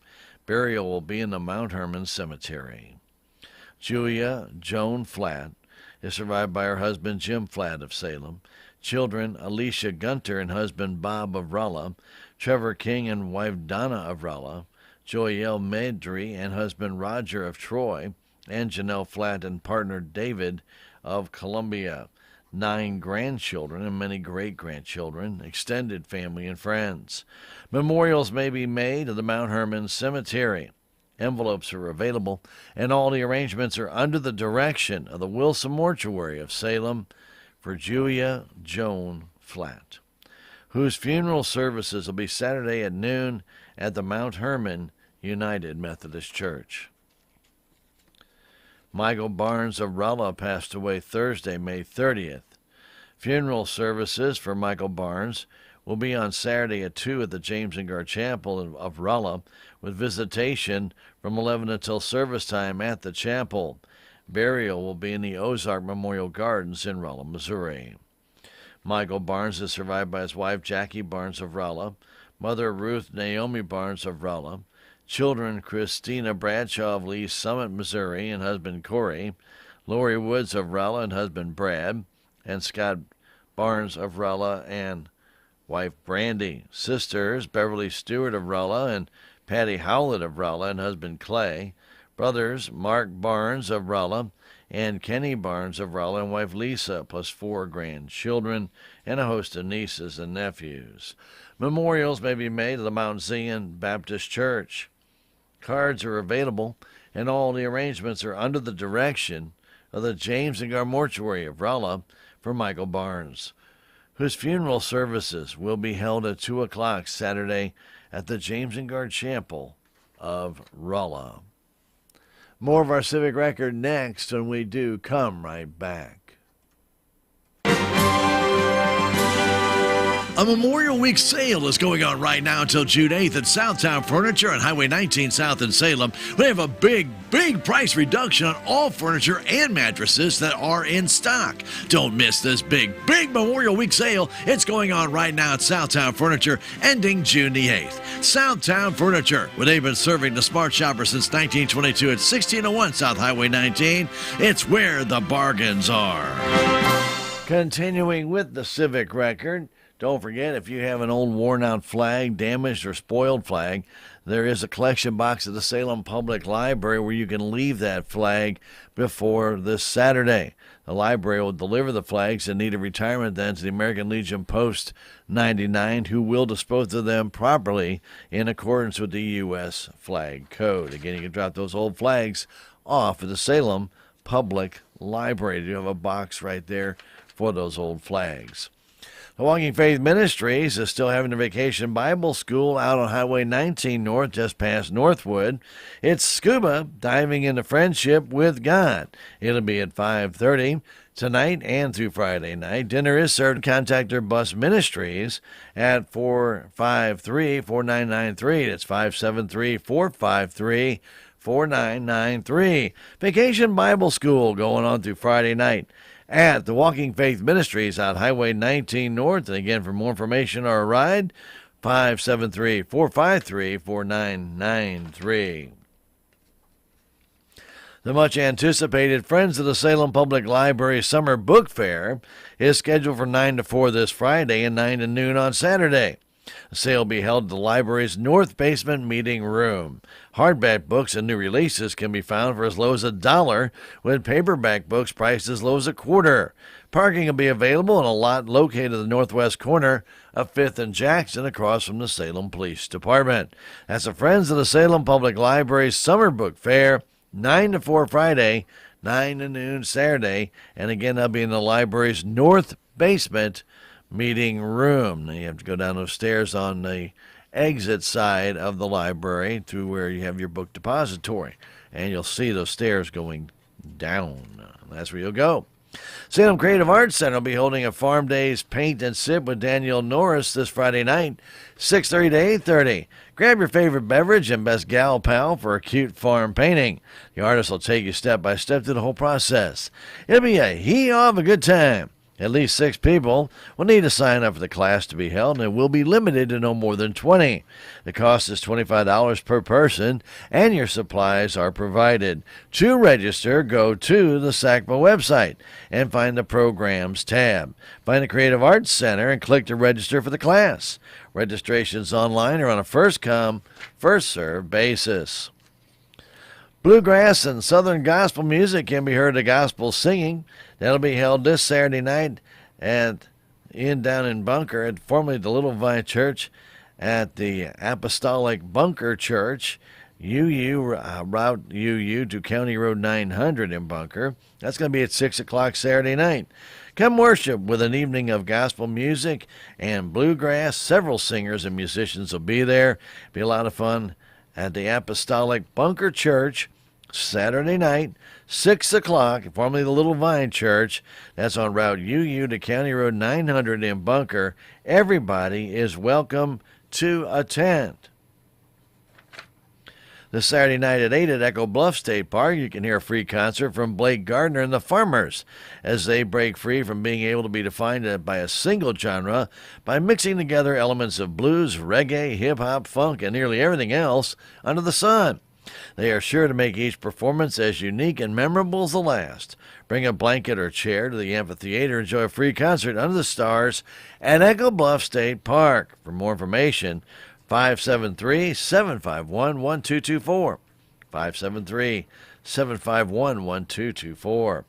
Burial will be in the Mount Hermon Cemetery. Julia Joan Flatt is survived by her husband Jim Flatt of Salem, children Alicia Gunter and husband Bob of Rulla, Trevor King and wife Donna of Rulla, Joyelle Medry and husband Roger of Troy, and Janelle Flatt and partner David of Columbia. 9 grandchildren and many great-grandchildren, extended family and friends. Memorials may be made at the Mount Hermon Cemetery. Envelopes are available, and all the arrangements are under the direction of the Wilson Mortuary of Salem for Julia Joan Flatt, whose funeral services will be Saturday at noon at the Mount Hermon United Methodist Church. Michael Barnes of Rulla passed away Thursday, May 30th. Funeral services for Michael Barnes will be on Saturday at 2 at the James and Gar Chapel of Rulla, with visitation from 11 until service time at the chapel. Burial will be in the Ozark Memorial Gardens in Rulla, Missouri. Michael Barnes is survived by his wife Jackie Barnes of Rulla, mother Ruth Naomi Barnes of Rulla, children Christina Bradshaw of Lee Summit, Missouri, and husband Corey, Lori Woods of Rulla and husband Brad, and Scott Barnes of Rulla and wife Brandy. Sisters Beverly Stewart of Rulla and Patty Howlett of Rulla and husband Clay. Brothers Mark Barnes of Rulla and Kenny Barnes of Rolla and wife Lisa, plus 4 grandchildren and a host of nieces and nephews. Memorials may be made at the Mount Zion Baptist Church. Cards are available, and all the arrangements are under the direction of the James and Gar Mortuary of Rolla for Michael Barnes, whose funeral services will be held at 2 o'clock Saturday at the James and Gar Chapel of Rolla. More of our Civic Record next when we do come right back. A Memorial Week sale is going on right now until June 8th at Southtown Furniture on Highway 19 South in Salem. We have a big price reduction on all furniture and mattresses that are in stock. Don't miss this big Memorial Week sale. It's going on right now at Southtown Furniture, ending June the 8th. Southtown Furniture, where they've been serving the smart shopper since 1922 at 1601 South Highway 19. It's where the bargains are. Continuing with the Civic Record, don't forget, if you have an old worn-out flag, damaged or spoiled flag, there is a collection box at the Salem Public Library where you can leave that flag before this Saturday. The library will deliver the flags in need of retirement then to the American Legion Post 99, who will dispose of them properly in accordance with the U.S. Flag Code. Again, you can drop those old flags off at the Salem Public Library. You have a box right there for those old flags. The Walking Faith Ministries is still having a vacation Bible school out on Highway 19 North, just past Northwood. It's scuba diving into friendship with God. It'll be at 5:30 tonight and through Friday night. Dinner is served. Contact their bus ministries at 453-4993. It's 573-453-4993. Vacation Bible School going on through Friday night at the Walking Faith Ministries on Highway 19 North. And again, for more information or a ride, 573-453-4993. The much-anticipated Friends of the Salem Public Library Summer Book Fair is scheduled for 9 to 4 this Friday and 9 to noon on Saturday. The sale will be held at the library's North Basement Meeting Room. Hardback books and new releases can be found for as low as $1, with paperback books priced as low as $0.25. Parking will be available in a lot located at the northwest corner of 5th and Jackson across from the Salem Police Department. That's the Friends of the Salem Public Library Summer Book Fair, 9 to 4 Friday, 9 to noon Saturday, and again, that'll be in the library's North Basement Meeting Room. Now you have to go down those stairs on the exit side of the library to where you have your book depository, and you'll see those stairs going down. That's where you'll go. Salem Creative Arts Center will be holding a Farm Days Paint and Sip with Danielle Norris this Friday night, 6:30 to 8:30. Grab your favorite beverage and best gal pal for a cute farm painting. The artist will take you step by step through the whole process. It'll be a hee-haw of a good time. At least 6 people will need to sign up for the class to be held, and it will be limited to no more than 20. The cost is $25 per person, and your supplies are provided. To register, go to the SACMA website and find the Programs tab. Find the Creative Arts Center and click to register for the class. Registrations online are on a first-come, first-served basis. Bluegrass and Southern gospel music can be heard at gospel singing. That'll be held this Saturday night down in Bunker at formerly the Little Vine Church at the Apostolic Bunker Church, Route UU to County Road 900 in Bunker. That's going to be at 6 o'clock Saturday night. Come worship with an evening of gospel music and bluegrass. Several singers and musicians will be there. Be a lot of fun at the Apostolic Bunker Church Saturday night, 6 o'clock, formerly the Little Vine Church. That's on Route UU to County Road 900 in Bunker. Everybody is welcome to attend. This Saturday night at 8 at Echo Bluff State Park, you can hear a free concert from Blake Gardner and the Farmers as they break free from being able to be defined by a single genre by mixing together elements of blues, reggae, hip-hop, funk, and nearly everything else under the sun. They are sure to make each performance as unique and memorable as the last. Bring a blanket or chair to the amphitheater and enjoy a free concert under the stars at Echo Bluff State Park. For more information, 573-751-1224. 751-1224.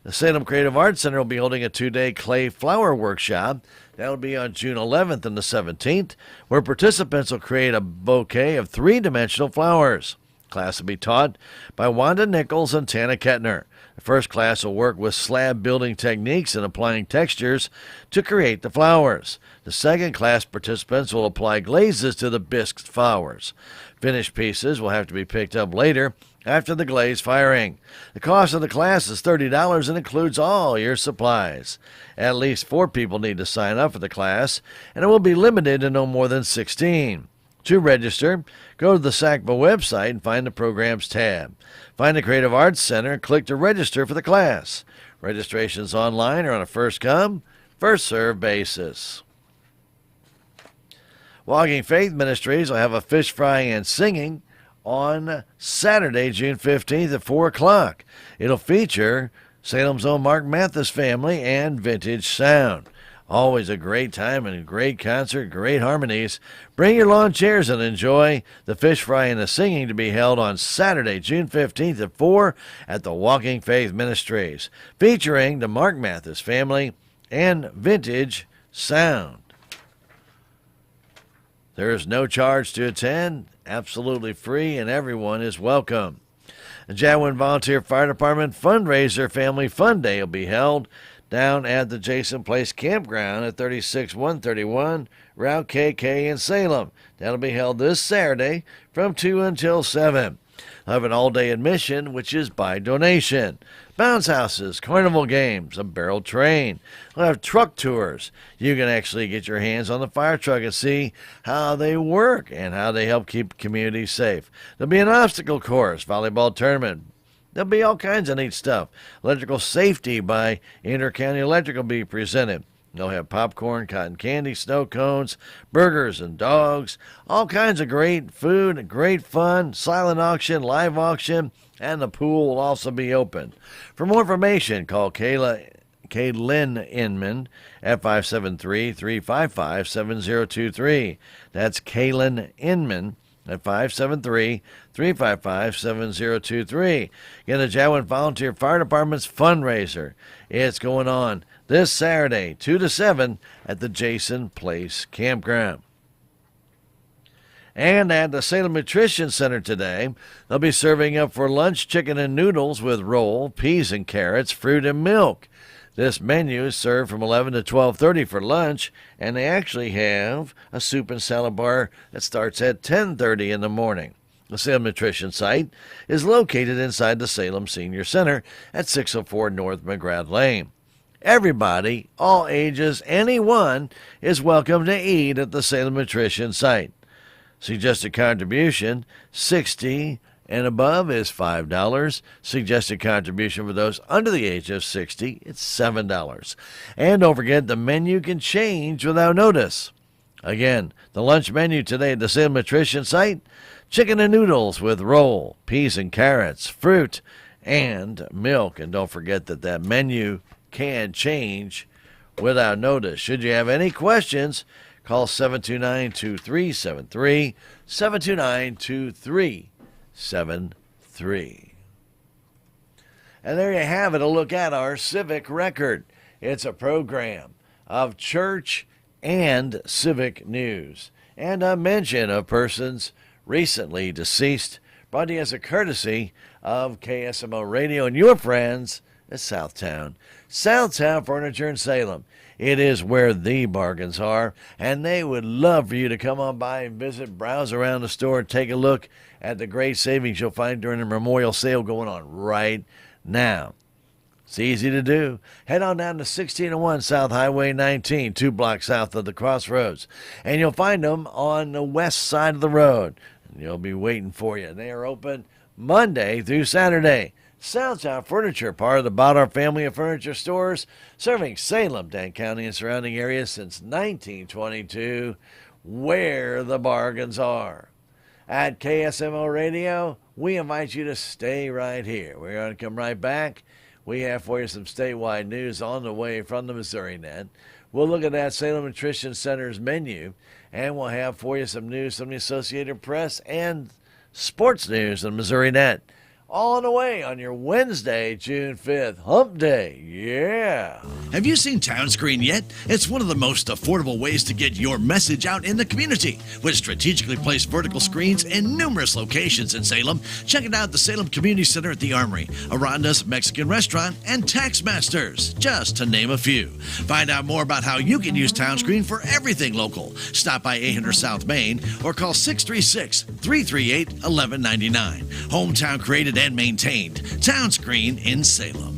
The Salem Creative Arts Center will be holding a 2-day clay flower workshop. That will be on June 11th and the 17th, where participants will create a bouquet of 3-dimensional flowers. Class will be taught by Wanda Nichols and Tana Kettner. The first class will work with slab building techniques and applying textures to create the flowers. The second class participants will apply glazes to the bisque flowers. Finished pieces will have to be picked up later after the glaze firing. The cost of the class is $30 and includes all your supplies. At least 4 people need to sign up for the class, and it will be limited to no more than 16. To register, go to the SACPA website and find the Programs tab. Find the Creative Arts Center and click to register for the class. Registrations online are on a first-come, first-served basis. Walking Faith Ministries will have a fish frying and singing on Saturday, June 15th at 4 o'clock. It'll feature Salem's own Mark Mathis family and Vintage Sound. Always a great time and a great concert, great harmonies. Bring your lawn chairs and enjoy the fish fry and the singing to be held on Saturday, June 15th at 4 at the Walking Faith Ministries, featuring the Mark Mathis family and Vintage Sound. There is no charge to attend, absolutely free, and everyone is welcome. The Jadwin Volunteer Fire Department Fundraiser Family Fun Day will be held down at the Jason Place Campground at 36131 Route KK in Salem. That'll be held this Saturday from 2 until 7. They'll have an all-day admission, which is by donation. Bounce houses, carnival games, a barrel train. We'll have truck tours. You can actually get your hands on the fire truck and see how they work and how they help keep communities safe. There'll be an obstacle course, volleyball tournament. There'll be all kinds of neat stuff. Electrical safety by Intercounty Electric will be presented. They'll have popcorn, cotton candy, snow cones, burgers and dogs, all kinds of great food, great fun, silent auction, live auction, and the pool will also be open. For more information, call Kaylin Inman at 573-355-7023. That's Kaylin Inman at 573-355-7023. Again, the Jadwin Volunteer Fire Department's fundraiser. It's going on this Saturday, 2 to 7 at the Jason Place Campground. And at the Salem Nutrition Center today, they'll be serving up for lunch chicken and noodles with roll, peas and carrots, fruit and milk. This menu is served from 11 to 12:30 for lunch, and they actually have a soup and salad bar that starts at 10:30 in the morning. The Salem Nutrition site is located inside the Salem Senior Center at 604 North McGrath Lane. Everybody, all ages, anyone, is welcome to eat at the Salem Nutrition site. Suggested contribution, $60 and above is $5. Suggested contribution for those under the age of 60, it's $7. And don't forget, the menu can change without notice. Again, the lunch menu today at the Salem Nutrition site, chicken and noodles with roll, peas and carrots, fruit, and milk. And don't forget that menu can change without notice. Should you have any questions, call 729-2373, 729-2373. And there you have it, a look at our civic record. It's a program of church and civic news, and a mention of persons recently deceased, brought to you as a courtesy of KSMO Radio and your friends at Southtown. Southtown Furniture in Salem. It is where the bargains are, and they would love for you to come on by and visit, browse around the store, and take a look at the great savings you'll find during the memorial sale going on right now. It's easy to do. Head on down to 1601 South Highway 19, 2 blocks south of the crossroads, and you'll find them on the west side of the road. And they'll be waiting for you. They are open Monday through Saturday. Southtown Furniture, part of the Bodar family of furniture stores, serving Salem, Dane County, and surrounding areas since 1922, where the bargains are. At KSMO Radio, we invite you to stay right here. We're going to come right back. We have for you some statewide news on the way from the Missouri Net. We'll look at that Salem Nutrition Center's menu, and we'll have for you some news from the Associated Press and sports news on Missouri Net. all on the way on your Wednesday, June 5th, Hump Day. Yeah. Have you seen TownScreen yet? It's one of the most affordable ways to get your message out in the community. With strategically placed vertical screens in numerous locations in Salem, check it out at the Salem Community Center at the Armory, Aranda's Mexican Restaurant, and Taxmasters, just to name a few. Find out more about how you can use TownScreen for everything local. Stop by 800 South Main or call 636-338-1199. Hometown created and maintained. TownScreen in Salem.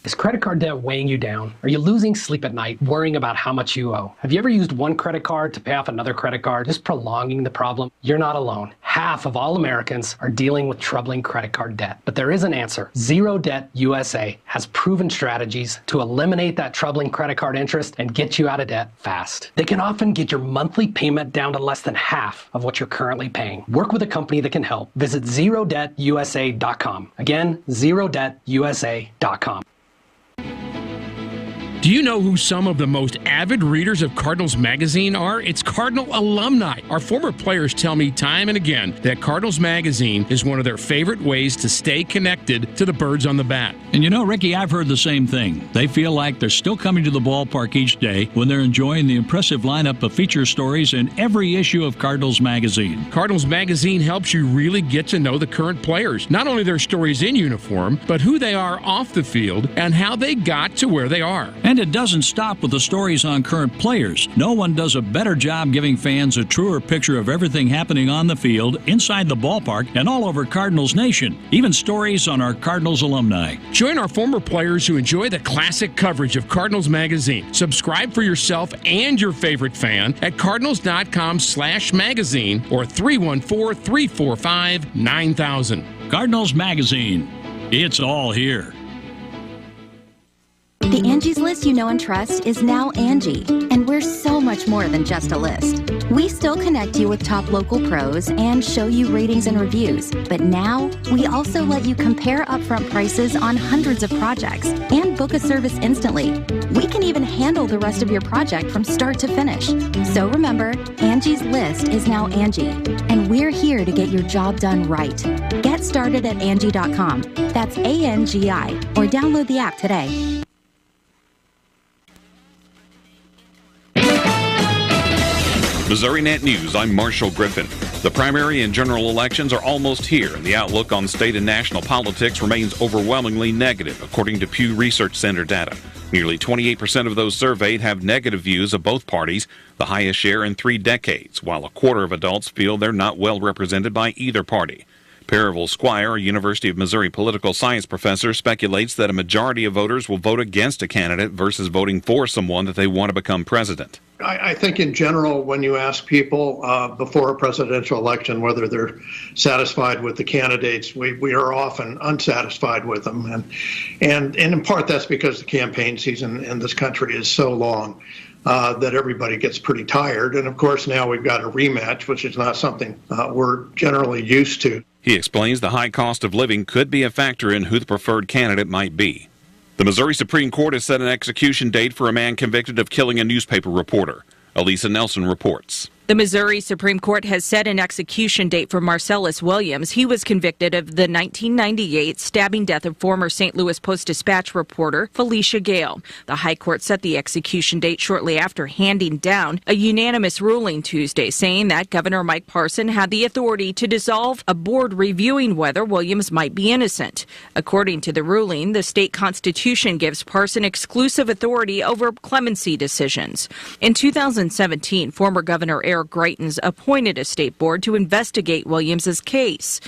Is credit card debt weighing you down? Are you losing sleep at night worrying about how much you owe? Have you ever used one credit card to pay off another credit card, just prolonging the problem? You're not alone. Half of all Americans are dealing with troubling credit card debt. But there is an answer. Zero Debt USA has proven strategies to eliminate that troubling credit card interest and get you out of debt fast. They can often get your monthly payment down to less than half of what you're currently paying. Work with a company that can help. Visit ZeroDebtUSA.com. Again, ZeroDebtUSA.com. Do you know who some of the most avid readers of Cardinals Magazine are? It's Cardinal alumni. Our former players tell me time and again that Cardinals Magazine is one of their favorite ways to stay connected to the birds on the bat. And you know, Ricky, I've heard the same thing. They feel like they're still coming to the ballpark each day when they're enjoying the impressive lineup of feature stories in every issue of Cardinals Magazine. Cardinals Magazine helps you really get to know the current players, not only their stories in uniform, but who they are off the field and how they got to where they are. And it doesn't stop with the stories on current players. No one does a better job giving fans a truer picture of everything happening on the field, inside the ballpark, and all over Cardinals Nation. Even stories on our Cardinals alumni. Join our former players who enjoy the classic coverage of Cardinals Magazine. Subscribe for yourself and your favorite fan at cardinals.com/magazine or 314-345-9000. Cardinals Magazine. It's all here. The Angie's List you know and trust is now Angie, and we're so much more than just a list. We still connect you with top local pros and show you ratings and reviews, but now we also let you compare upfront prices on hundreds of projects and book a service instantly. We can even handle the rest of your project from start to finish. So remember, Angie's List is now Angie, and we're here to get your job done right. Get started at Angie.com. That's ANGI, or download the app today. Missouri Net News, I'm Marshall Griffin. The primary and general elections are almost here, and the outlook on state and national politics remains overwhelmingly negative, according to Pew Research Center data. Nearly 28% of those surveyed have negative views of both parties, the highest share in 3 decades, while a quarter of adults feel they're not well represented by either party. Percival Squire, a University of Missouri political science professor, speculates that a majority of voters will vote against a candidate versus voting for someone that they want to become president. I think in general, when you ask people before a presidential election whether they're satisfied with the candidates, we are often unsatisfied with them. And in part, that's because the campaign season in this country is so long that everybody gets pretty tired. And of course, now we've got a rematch, which is not something we're generally used to. He explains the high cost of living could be a factor in who the preferred candidate might be. The Missouri Supreme Court has set an execution date for a man convicted of killing a newspaper reporter. Elisa Nelson reports. The Missouri Supreme Court has set an execution date for Marcellus Williams. He was convicted of the 1998 stabbing death of former St. Louis Post-Dispatch reporter Felicia Gale. The High Court set the execution date shortly after handing down a unanimous ruling Tuesday saying that Governor Mike Parson had the authority to dissolve a board reviewing whether Williams might be innocent. According to the ruling, the state constitution gives Parson exclusive authority over clemency decisions. In 2017, former Governor Eric Greitens appointed a state board to investigate Williams's case.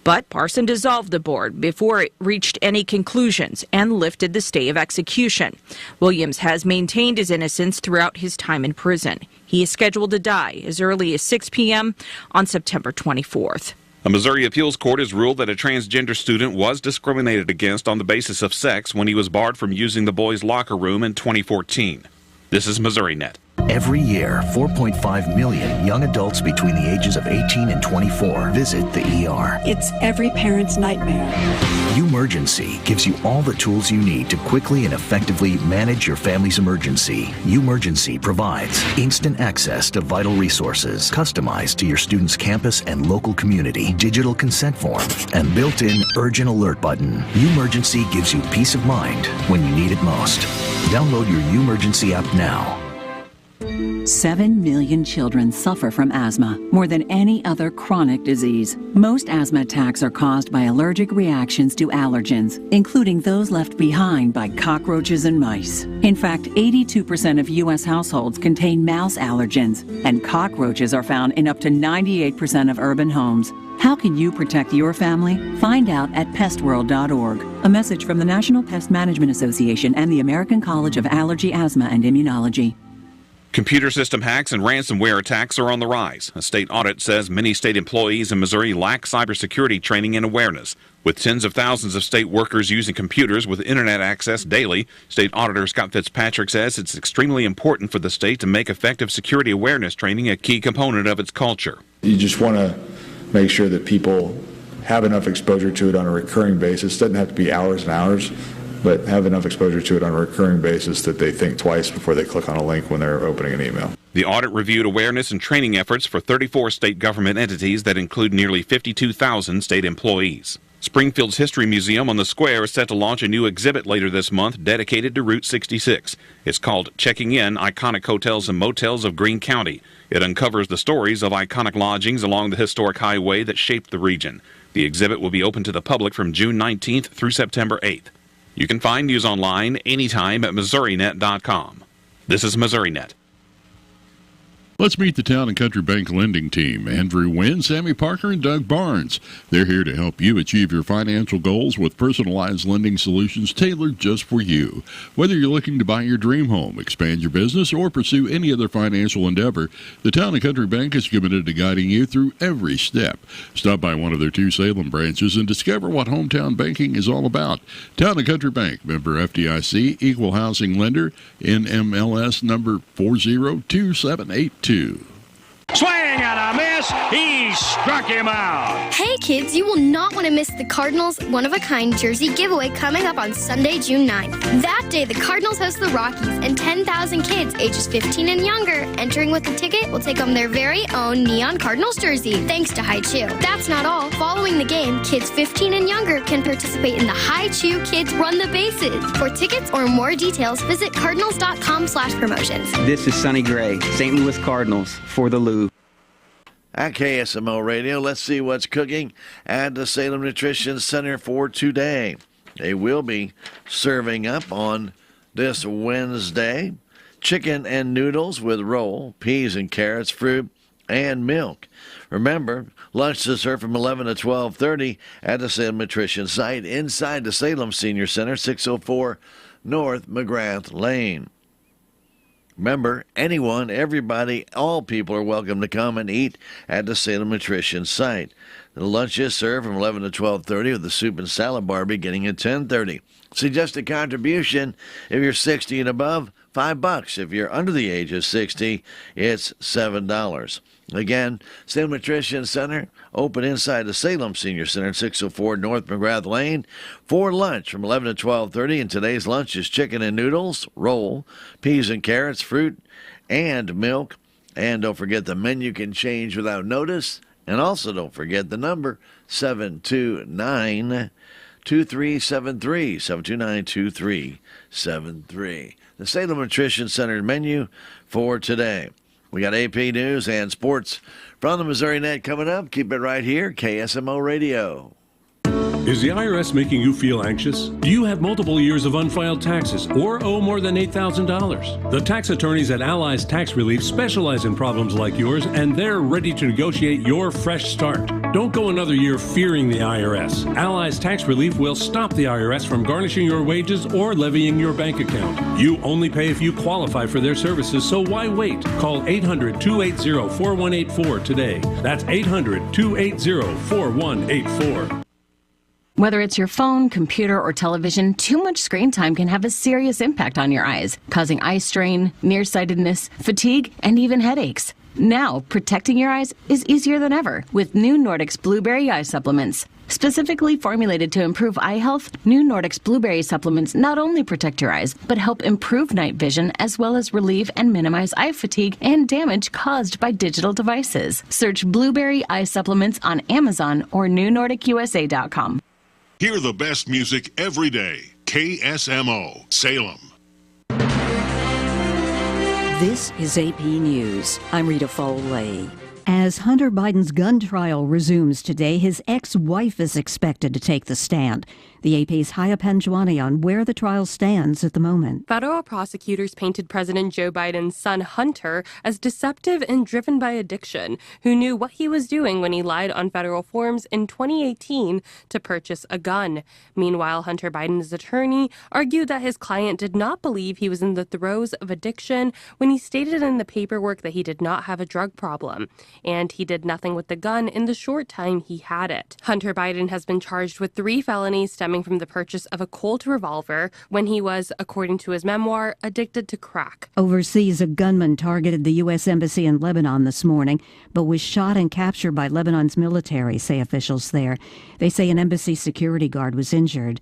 But Parson dissolved the board before it reached any conclusions and lifted the stay of execution. Williams has maintained his innocence throughout his time in prison. He is scheduled to die as early as 6 p.m. on September 24th. A Missouri appeals court has ruled that a transgender student was discriminated against on the basis of sex when he was barred from using the boys' locker room in 2014. This is Missouri Net. Every year, 4.5 million young adults between the ages of 18 and 24 visit the ER. It's every parent's nightmare. Umergency gives you all the tools you need to quickly and effectively manage your family's emergency. Umergency provides instant access to vital resources, customized to your student's campus and local community, digital consent form, and built-in urgent alert button. Umergency gives you peace of mind when you need it most. Download your Umergency app now. 7 million children suffer from asthma, more than any other chronic disease. Most asthma attacks are caused by allergic reactions to allergens, including those left behind by cockroaches and mice. In fact, 82% of U.S. households contain mouse allergens, and cockroaches are found in up to 98% of urban homes. How can you protect your family? Find out at pestworld.org. A message from the National Pest Management Association and the American College of Allergy, Asthma, and Immunology. Computer system hacks and ransomware attacks are on the rise. A state audit says many state employees in Missouri lack cybersecurity training and awareness. With tens of thousands of state workers using computers with internet access daily, State Auditor Scott Fitzpatrick says it's extremely important for the state to make effective security awareness training a key component of its culture. You just want to make sure that people have enough exposure to it on a recurring basis. It doesn't have to be hours and hours, but have enough exposure to it on a recurring basis that they think twice before they click on a link when they're opening an email. The audit reviewed awareness and training efforts for 34 state government entities that include nearly 52,000 state employees. Springfield's History Museum on the Square is set to launch a new exhibit later this month dedicated to Route 66. It's called Checking In Iconic Hotels and Motels of Greene County. It uncovers the stories of iconic lodgings along the historic highway that shaped the region. The exhibit will be open to the public from June 19th through September 8th. You can find news online anytime at MissouriNet.com. This is MissouriNet. Let's meet the Town and Country Bank lending team. Andrew Wynn, Sammy Parker, and Doug Barnes. They're here to help you achieve your financial goals with personalized lending solutions tailored just for you. Whether you're looking to buy your dream home, expand your business, or pursue any other financial endeavor, the Town and Country Bank is committed to guiding you through every step. Stop by one of their 2 Salem branches and discover what hometown banking is all about. Town and Country Bank, member FDIC, equal housing lender, NMLS number 402782. Swing and a miss. He struck him out. Hey kids, you will not want to miss the Cardinals one-of-a-kind jersey giveaway coming up on Sunday, June 9th. That day, the Cardinals host the Rockies, and 10,000 kids ages 15 and younger entering with a ticket will take home their very own neon Cardinals jersey, thanks to High Chew. That's not all. Following the game, kids 15 and younger can participate in the High Chew Kids Run the Bases. For tickets or more details, visit cardinals.com/promotions. This is Sonny Gray, St. Louis Cardinals, for the Lou. At KSMO Radio, let's see what's cooking at the Salem Nutrition Center for today. They will be serving up on this Wednesday chicken and noodles with roll, peas and carrots, fruit, and milk. Remember, lunch is served from 11 to 12:30 at the Salem Nutrition site inside the Salem Senior Center, 604 North McGrath Lane. Remember, anyone, everybody, all people are welcome to come and eat at the Salem Nutrition site. The lunch is served from 11 to 12:30 with the soup and salad bar beginning at 10:30. Suggested contribution, if you're 60 and above, $5. If you're under the age of 60, it's $7. Again, Salem Nutrition Center, open inside the Salem Senior Center at 604 North McGrath Lane for lunch from 11 to 12:30. And today's lunch is chicken and noodles, roll, peas and carrots, fruit, and milk. And don't forget the menu can change without notice. And also don't forget the number, 729-2373, 729-2373. The Salem Nutrition Center menu for today. We got AP News and sports from the Missouri Net coming up. Keep it right here, KSMO Radio. Is the IRS making you feel anxious? Do you have multiple years of unfiled taxes or owe more than $8,000? The tax attorneys at Allies Tax Relief specialize in problems like yours, and they're ready to negotiate your fresh start. Don't go another year fearing the IRS. Allies Tax Relief will stop the IRS from garnishing your wages or levying your bank account. You only pay if you qualify for their services, so why wait? Call 800-280-4184 today. That's 800-280-4184. Whether it's your phone, computer, or television, too much screen time can have a serious impact on your eyes, causing eye strain, nearsightedness, fatigue, and even headaches. Now, protecting your eyes is easier than ever with new Nordics Blueberry Eye Supplements. Specifically formulated to improve eye health, new Nordics Blueberry Supplements not only protect your eyes, but help improve night vision as well as relieve and minimize eye fatigue and damage caused by digital devices. Search Blueberry Eye Supplements on Amazon or newnordicusa.com. Hear the best music every day. KSMO, Salem. This is AP News. I'm Rita Foley. As Hunter Biden's gun trial resumes today, his ex-wife is expected to take the stand. The AP's Haya Panjwani on where the trial stands at the moment. Federal prosecutors painted President Joe Biden's son Hunter as deceptive and driven by addiction, who knew what he was doing when he lied on federal forms in 2018 to purchase a gun. Meanwhile, Hunter Biden's attorney argued that his client did not believe he was in the throes of addiction when he stated in the paperwork that he did not have a drug problem, and he did nothing with the gun in the short time he had it. Hunter Biden has been charged with 3 felonies stemming from the purchase of a Colt revolver when he was, according to his memoir, addicted to crack. Overseas, a gunman targeted the U.S. Embassy in Lebanon this morning, but was shot and captured by Lebanon's military, say officials there. They say an embassy security guard was injured.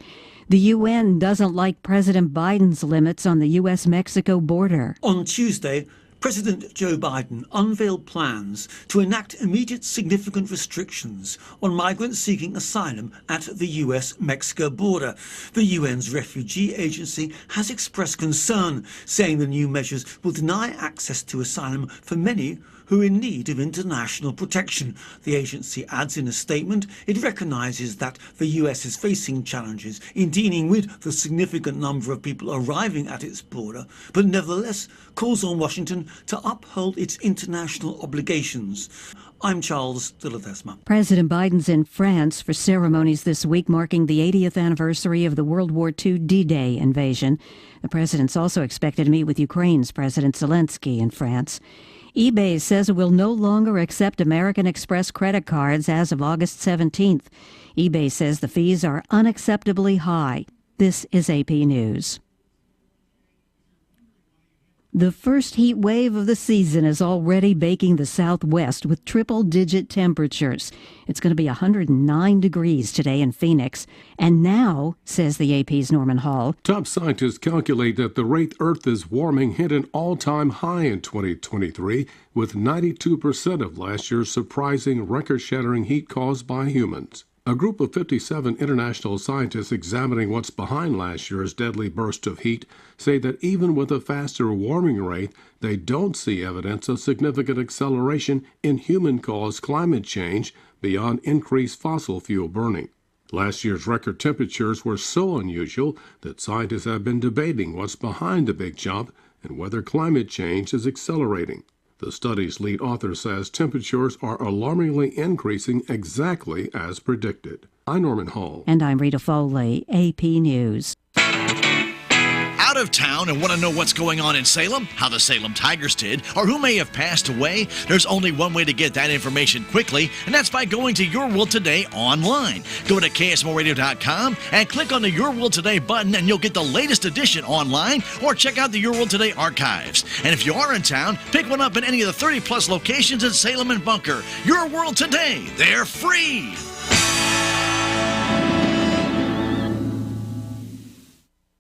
The UN doesn't like President Biden's limits on the U.S.-Mexico border. On Tuesday, President Joe Biden unveiled plans to enact immediate significant restrictions on migrants seeking asylum at the US-Mexico border. The UN's refugee agency has expressed concern, saying the new measures will deny access to asylum for many who are in need of international protection. The agency adds in a statement it recognises that the US is facing challenges in dealing with the significant number of people arriving at its border, but nevertheless calls on Washington to uphold its international obligations. I'm Charles de Ledesma. President Biden's in France for ceremonies this week marking the 80th anniversary of the World War II D-Day invasion. The president's also expected to meet with Ukraine's President Zelensky in France. eBay says it will no longer accept American Express credit cards as of August 17th. eBay says the fees are unacceptably high. This is AP News. The first heat wave of the season is already baking the Southwest with triple-digit temperatures. It's going to be 109 degrees today in Phoenix. And now, says the AP's Norman Hall, top scientists calculate that the rate Earth is warming hit an all-time high in 2023, with 92% of last year's surprising record-shattering heat caused by humans. A group of 57 international scientists examining what's behind last year's deadly burst of heat say that even with a faster warming rate, they don't see evidence of significant acceleration in human-caused climate change beyond increased fossil fuel burning. Last year's record temperatures were so unusual that scientists have been debating what's behind the big jump and whether climate change is accelerating. The study's lead author says temperatures are alarmingly increasing exactly as predicted. I'm Norman Hall. And I'm Rita Foley, AP News. Out of town and want to know what's going on in Salem, how the Salem Tigers did, or who may have passed away? There's only one way to get that information quickly, and that's by going to Your World Today online. Go to KSMORadio.com and click on the Your World Today button, and you'll get the latest edition online, or check out the Your World Today archives. And if you are in town, pick one up in any of the 30-plus locations in Salem and Bunker. Your World Today, they're free.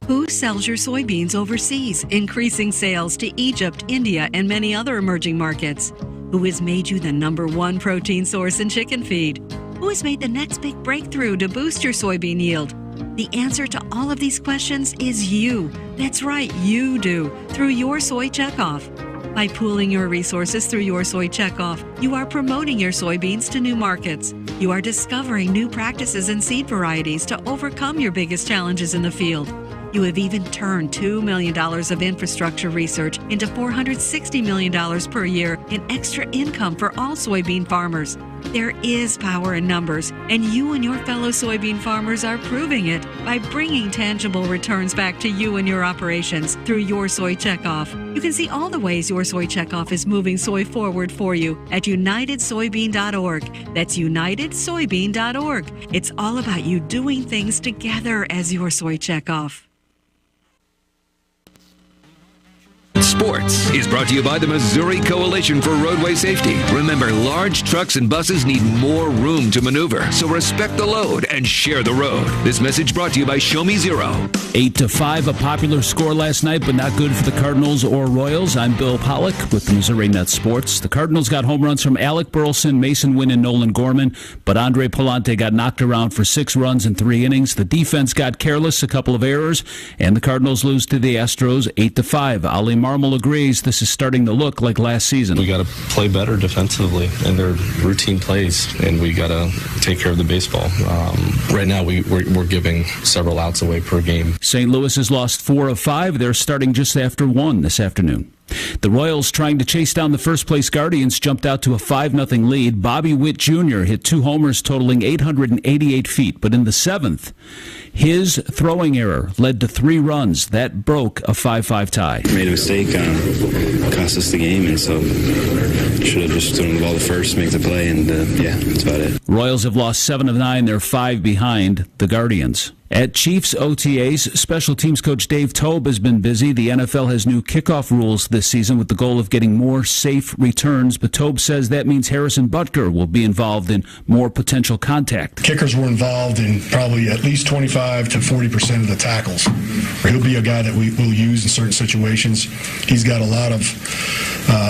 Who sells your soybeans overseas, increasing sales to Egypt, India, and many other emerging markets? Who has made you the #1 protein source in chicken feed? Who has made the next big breakthrough to boost your soybean yield? The answer to all of these questions is you. That's right, you do, through Your Soy Checkoff. By pooling your resources through Your Soy Checkoff, you are promoting your soybeans to new markets. You are discovering new practices and seed varieties to overcome your biggest challenges in the field. You have even turned $2 million of infrastructure research into $460 million per year in extra income for all soybean farmers. There is power in numbers, and you and your fellow soybean farmers are proving it by bringing tangible returns back to you and your operations through Your Soy Checkoff. You can see all the ways Your Soy Checkoff is moving soy forward for you at unitedsoybean.org. That's unitedsoybean.org. It's all about you doing things together as Your Soy Checkoff. Sports is brought to you by the Missouri Coalition for Roadway Safety. Remember, large trucks and buses need more room to maneuver, so respect the load and share the road. This message brought to you by Show Me Zero. 8-5, a popular score last night, but not good for the Cardinals or Royals. I'm Bill Pollock with the Missouri Net Sports. The Cardinals got home runs from Alec Burleson, Mason Wynn, and Nolan Gorman, but Andre Palante got knocked around for 6 runs in 3 innings. The defense got careless, a couple of errors, and the Cardinals lose to the Astros 8-5. Ali Marmol agrees this is starting to look like last season. We got to play better defensively in their routine plays, and we got to take care of the baseball. Right now, we're giving several outs away per game. St. Louis has lost 4 of 5. They're starting just after 1 this afternoon. The Royals, trying to chase down the first-place Guardians, jumped out to a 5-0 lead. Bobby Witt Jr. hit 2 homers totaling 888 feet, but in the 7th, his throwing error led to 3 runs. That broke a 5-5 tie. Made a mistake, cost us the game, and so should have just thrown the ball to first, make the play, and that's about it. Royals have lost 7 of 9. They're 5 behind the Guardians. At Chiefs OTAs, special teams coach Dave Tobe has been busy. The NFL has new kickoff rules this season with the goal of getting more safe returns, but Tobe says that means Harrison Butker will be involved in more potential contact. Kickers were involved in probably at least 25 to 40% of the tackles. He'll be a guy that we will use in certain situations. He's got a lot of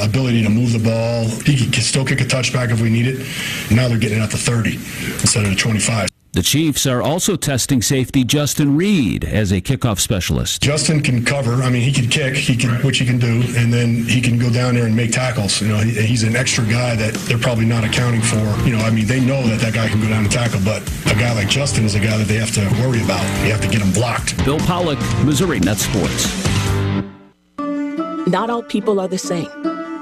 ability to move the ball. He can still kick a touchback if we need it. Now they're getting it at the 30 instead of the 25. The Chiefs are also testing safety Justin Reed as a kickoff specialist. Justin can cover. I mean, he can kick, which he can do, and then he can go down there and make tackles. You know, he's an extra guy that they're probably not accounting for. You know, I mean, they know that guy can go down and tackle, but a guy like Justin is a guy that they have to worry about. You have to get him blocked. Bill Pollock, Missouri Net Sports. Not all people are the same.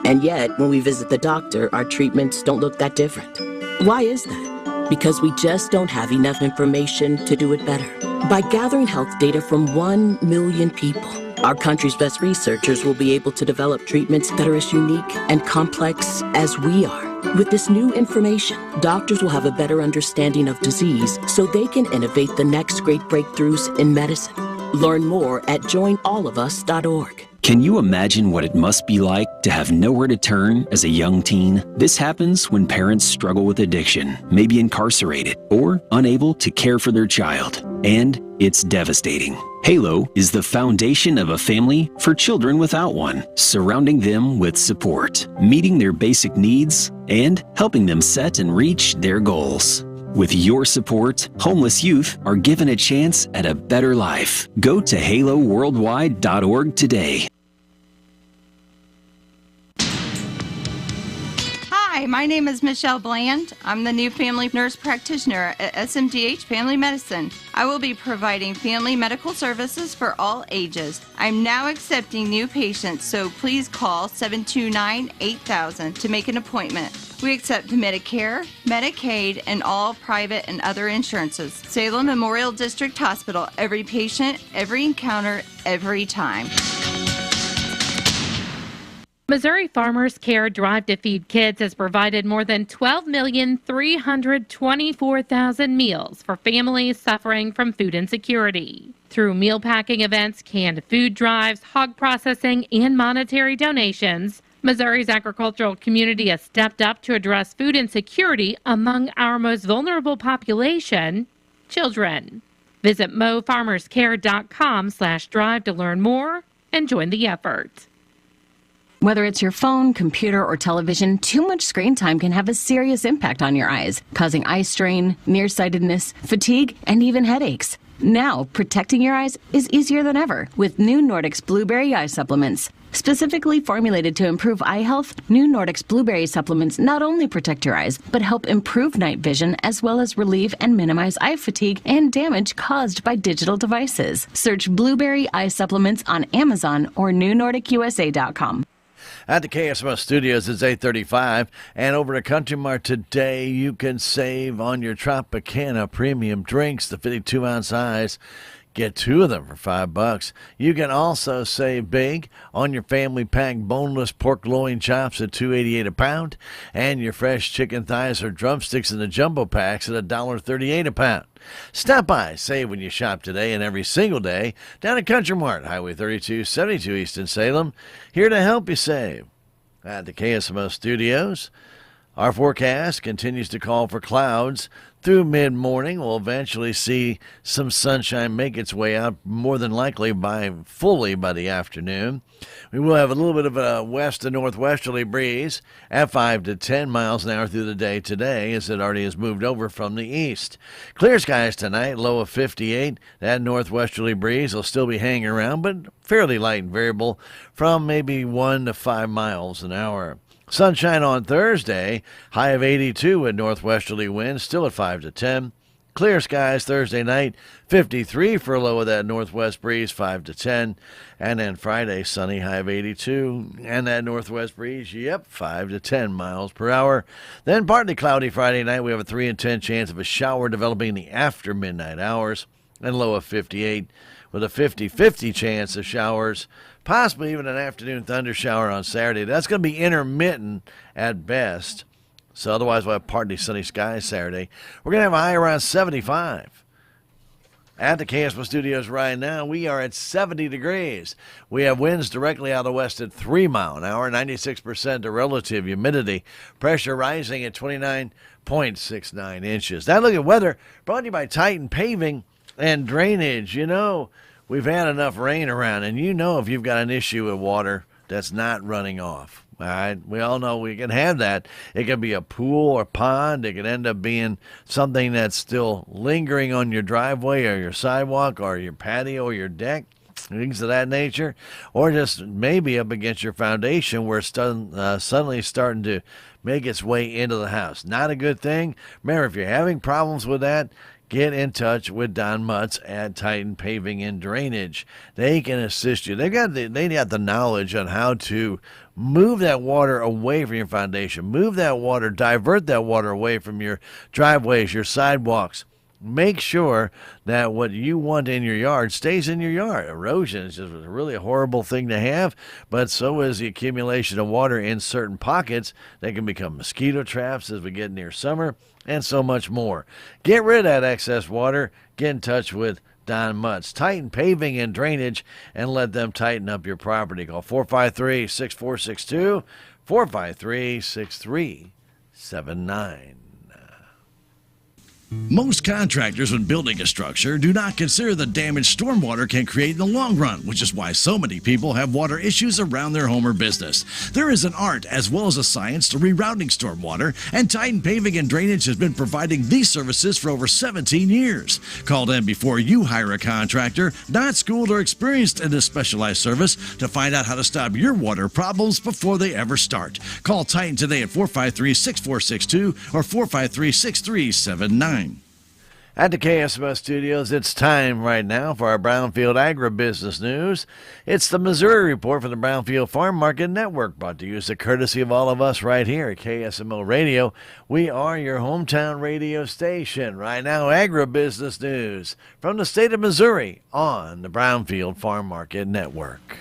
And yet, when we visit the doctor, our treatments don't look that different. Why is that? Because we just don't have enough information to do it better. By gathering health data from 1 million people, our country's best researchers will be able to develop treatments that are as unique and complex as we are. With this new information, doctors will have a better understanding of disease so they can innovate the next great breakthroughs in medicine. Learn more at joinallofus.org. Can you imagine what it must be like to have nowhere to turn as a young teen? This happens when parents struggle with addiction, may be incarcerated, or unable to care for their child. And it's devastating. Halo is the foundation of a family for children without one, surrounding them with support, meeting their basic needs, and helping them set and reach their goals. With your support, homeless youth are given a chance at a better life. Go to haloworldwide.org today. Hi, my name is Michelle Bland. I'm the new family nurse practitioner at SMDH Family Medicine. I will be providing family medical services for all ages. I'm now accepting new patients, so please call 729-8000 to make an appointment. We accept Medicare, Medicaid, and all private and other insurances. Salem Memorial District Hospital. Every patient, every encounter, every time. Missouri Farmers Care Drive to Feed Kids has provided more than 12,324,000 meals for families suffering from food insecurity. Through meal packing events, canned food drives, hog processing, and monetary donations, Missouri's agricultural community has stepped up to address food insecurity among our most vulnerable population, children. Visit mofarmerscare.com/drive to learn more and join the effort. Whether it's your phone, computer, or television, too much screen time can have a serious impact on your eyes, causing eye strain, nearsightedness, fatigue, and even headaches. Now, protecting your eyes is easier than ever with new Nordics Blueberry Eye Supplements. Specifically formulated to improve eye health, new Nordics Blueberry Supplements not only protect your eyes, but help improve night vision as well as relieve and minimize eye fatigue and damage caused by digital devices. Search Blueberry Eye Supplements on Amazon or newnordicusa.com. At the KSMO studios, it's 8:35, and over at Country Mart today, you can save on your Tropicana premium drinks, the 52-ounce size. Get 2 of them for $5. You can also save big on your family pack boneless pork loin chops at $2.88 a pound, and your fresh chicken thighs or drumsticks in the jumbo packs at $1.38 a pound. Stop by, save when you shop today and every single day down at Country Mart, Highway 32, 72 East in Salem. Here to help you save. At the KSMO studios, our forecast continues to call for clouds through mid-morning. We'll eventually see some sunshine make its way out, more than likely fully by the afternoon. We will have a little bit of a west to northwesterly breeze at 5 to 10 miles an hour through the day today, as it already has moved over from the east. Clear skies tonight, low of 58. That northwesterly breeze will still be hanging around, but fairly light and variable from maybe 1 to 5 miles an hour. Sunshine on Thursday, high of 82 with northwesterly winds, still at 5 to 10. Clear skies Thursday night, 53 for a low of that northwest breeze, 5 to 10. And then Friday, sunny, high of 82. And that northwest breeze, 5 to 10 miles per hour. Then partly cloudy Friday night. We have a 3 in 10 chance of a shower developing in the after midnight hours. And low of 58 with a 50-50 chance of showers. Possibly even an afternoon thunder shower on Saturday. That's going to be intermittent at best. So otherwise we'll have partly sunny skies Saturday. We're going to have a high around 75. At the KSMO studios right now, we are at 70 degrees. We have winds directly out of the west at 3 miles an hour, 96% relative humidity. Pressure rising at 29.69 inches. Now look at weather brought to you by Titan Paving and Drainage. You know, we've had enough rain around, and you know if you've got an issue with water that's not running off. All right, we all know we can have that. It could be a pool or pond. It could end up being something that's still lingering on your driveway or your sidewalk or your patio or your deck, things of that nature, or just maybe up against your foundation where it's suddenly starting to make its way into the house. Not a good thing. Remember, if you're having problems with that, get in touch with Don Mutz at Titan Paving and Drainage. They can assist you. They got the knowledge on how to move that water away from your foundation. Move that water, divert that water away from your driveways, your sidewalks. Make sure that what you want in your yard stays in your yard. Erosion is just really a horrible thing to have, but so is the accumulation of water in certain pockets. They can become mosquito traps as we get near summer, and so much more. Get rid of that excess water. Get in touch with Don Mutz, Titan Paving and Drainage, and let them tighten up your property. Call 453-6462, 453-6379. Most contractors, when building a structure, do not consider the damage stormwater can create in the long run, which is why so many people have water issues around their home or business. There is an art as well as a science to rerouting stormwater, and Titan Paving and Drainage has been providing these services for over 17 years. Call them before you hire a contractor not schooled or experienced in this specialized service to find out how to stop your water problems before they ever start. Call Titan today at 453-6462 or 453-6379. At the KSMO studios, it's time right now for our Brownfield Agribusiness News. It's the Missouri Report from the Brownfield Farm Market Network, brought to you as a courtesy of all of us right here at KSMO Radio. We are your hometown radio station. Right now, Agribusiness News from the state of Missouri on the Brownfield Farm Market Network.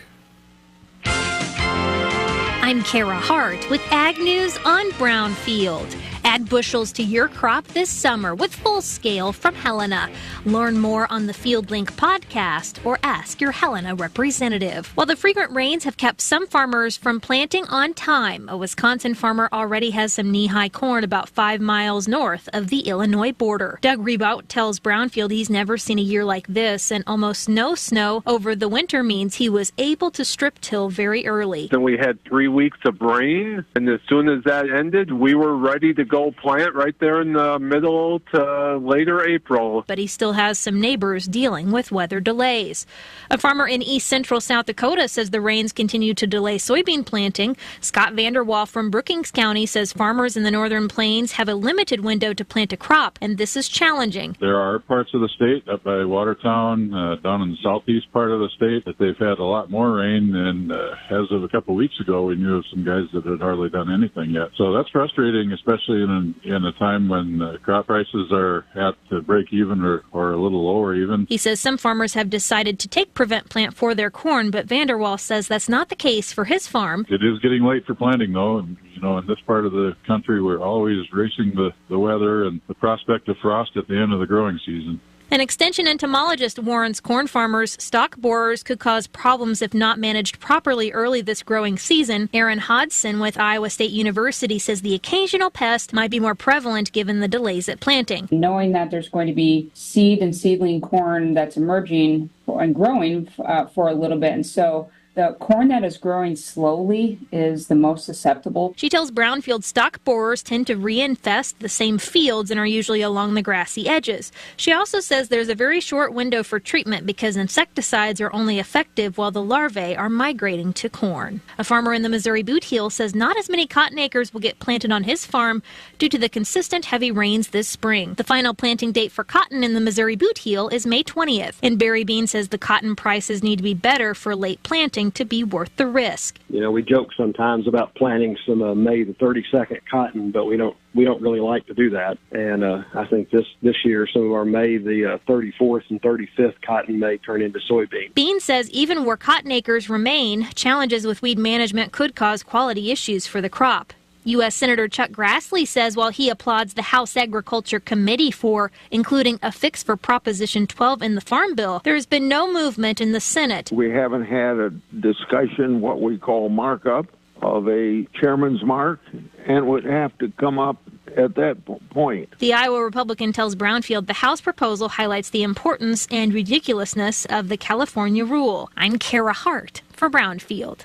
I'm Kara Hart with Ag News on Brownfield. Add bushels to your crop this summer with Full Scale from Helena. Learn more on the FieldLink podcast or ask your Helena representative. While the frequent rains have kept some farmers from planting on time, a Wisconsin farmer already has some knee-high corn about 5 miles north of the Illinois border. Doug Rebout tells Brownfield he's never seen a year like this, and almost no snow over the winter means he was able to strip till very early. Then we had 3 weeks of rain, and as soon as that ended, we were ready to go old plant right there in the middle to later April. But he still has some neighbors dealing with weather delays. A farmer in east central South Dakota says the rains continue to delay soybean planting. Scott Vanderwall from Brookings County says farmers in the northern plains have a limited window to plant a crop, and this is challenging. There are parts of the state, up by Watertown, down in the southeast part of the state, that they've had a lot more rain, and as of a couple of weeks ago, we knew of some guys that had hardly done anything yet. So that's frustrating, especially in a time when crop prices are at break even or a little lower even. He says some farmers have decided to take prevent plant for their corn, but Vanderwall says that's not the case for his farm. It is getting late for planting, though, and in this part of the country, we're always racing the weather and the prospect of frost at the end of the growing season. An extension entomologist warns corn farmers stalk borers could cause problems if not managed properly early this growing season. Aaron Hodson with Iowa State University says the occasional pest might be more prevalent given the delays at planting. Knowing that there's going to be seed and seedling corn that's emerging and growing for a little bit, and so the corn that is growing slowly is the most susceptible. She tells Brownfield stalk borers tend to reinfest the same fields and are usually along the grassy edges. She also says there's a very short window for treatment because insecticides are only effective while the larvae are migrating to corn. A farmer in the Missouri Boot Heel says not as many cotton acres will get planted on his farm due to the consistent heavy rains this spring. The final planting date for cotton in the Missouri Boot Heel is May 20th. And Barry Bean says the cotton prices need to be better for late planting to be worth the risk. We joke sometimes about planting some May the 32nd cotton, but we don't really like to do that. And I think this year some of our May the 34th and 35th cotton may turn into soybean. Bean says even where cotton acres remain, challenges with weed management could cause quality issues for the crop. U.S. Senator Chuck Grassley says while he applauds the House Agriculture Committee for including a fix for Proposition 12 in the Farm Bill, there has been no movement in the Senate. We haven't had a discussion, what we call markup, of a chairman's mark, and would have to come up at that point. The Iowa Republican tells Brownfield the House proposal highlights the importance and ridiculousness of the California rule. I'm Kara Hart for Brownfield.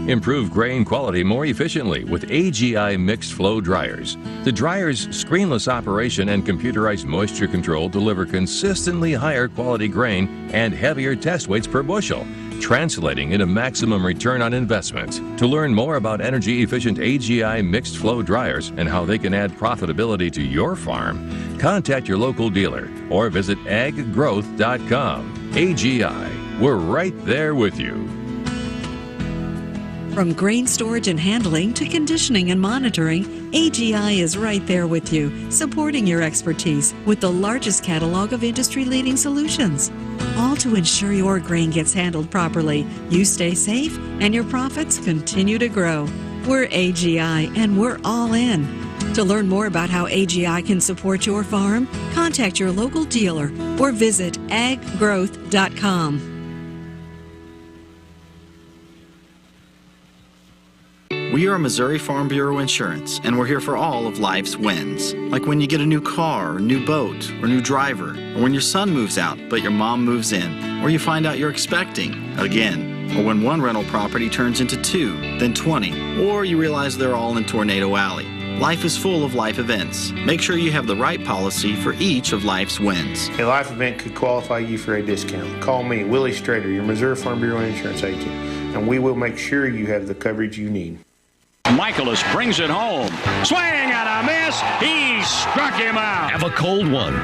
Improve grain quality more efficiently with AGI mixed flow dryers. The dryer's screenless operation and computerized moisture control deliver consistently higher quality grain and heavier test weights per bushel, translating into maximum return on investment. To learn more about energy efficient AGI mixed flow dryers and how they can add profitability to your farm, contact your local dealer or visit aggrowth.com. AGI, we're right there with you. From grain storage and handling to conditioning and monitoring, AGI is right there with you, supporting your expertise with the largest catalog of industry-leading solutions. All to ensure your grain gets handled properly, you stay safe, and your profits continue to grow. We're AGI, and we're all in. To learn more about how AGI can support your farm, contact your local dealer or visit aggrowth.com. We are Missouri Farm Bureau Insurance, and we're here for all of life's wins. Like when you get a new car, or new boat, or new driver, or when your son moves out, but your mom moves in, or you find out you're expecting again, or when one rental property turns into 2, then 20, or you realize they're all in Tornado Alley. Life is full of life events. Make sure you have the right policy for each of life's wins. A life event could qualify you for a discount. Call me, Willie Strader, your Missouri Farm Bureau Insurance agent, and we will make sure you have the coverage you need. Michaelis brings it home. Swing and a miss. He struck him out. Have a cold one.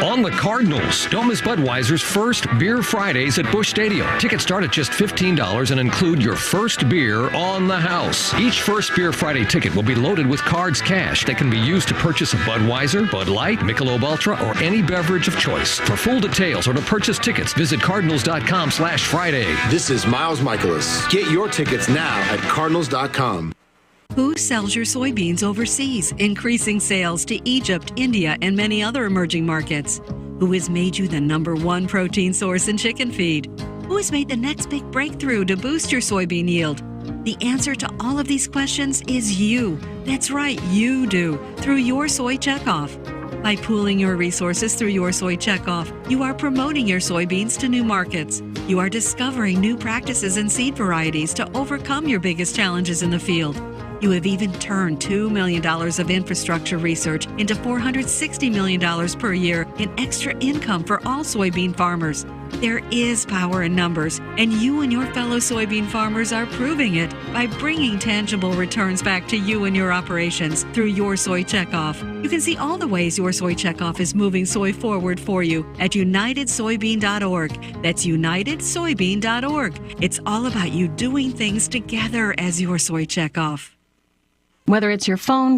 On the Cardinals, don't miss Budweiser's first Beer Fridays at Busch Stadium. Tickets start at just $15 and include your first beer on the house. Each first Beer Friday ticket will be loaded with Cards Cash that can be used to purchase a Budweiser, Bud Light, Michelob Ultra, or any beverage of choice. For full details or to purchase tickets, visit Cardinals.com/Friday. This is Miles Michaelis. Get your tickets now at Cardinals.com. Who sells your soybeans overseas, increasing sales to Egypt, India, and many other emerging markets? Who has made you the #1 protein source in chicken feed? Who has made the next big breakthrough to boost your soybean yield? The answer to all of these questions is you. That's right, you do, through Your Soy Checkoff. By pooling your resources through Your Soy Checkoff, you are promoting your soybeans to new markets. You are discovering new practices and seed varieties to overcome your biggest challenges in the field. You have even turned $2 million of infrastructure research into $460 million per year in extra income for all soybean farmers. There is power in numbers, and you and your fellow soybean farmers are proving it by bringing tangible returns back to you and your operations through Your Soy Checkoff. You can see all the ways Your Soy Checkoff is moving soy forward for you at unitedsoybean.org. That's unitedsoybean.org. It's all about you doing things together as Your Soy Checkoff. Whether it's your phone,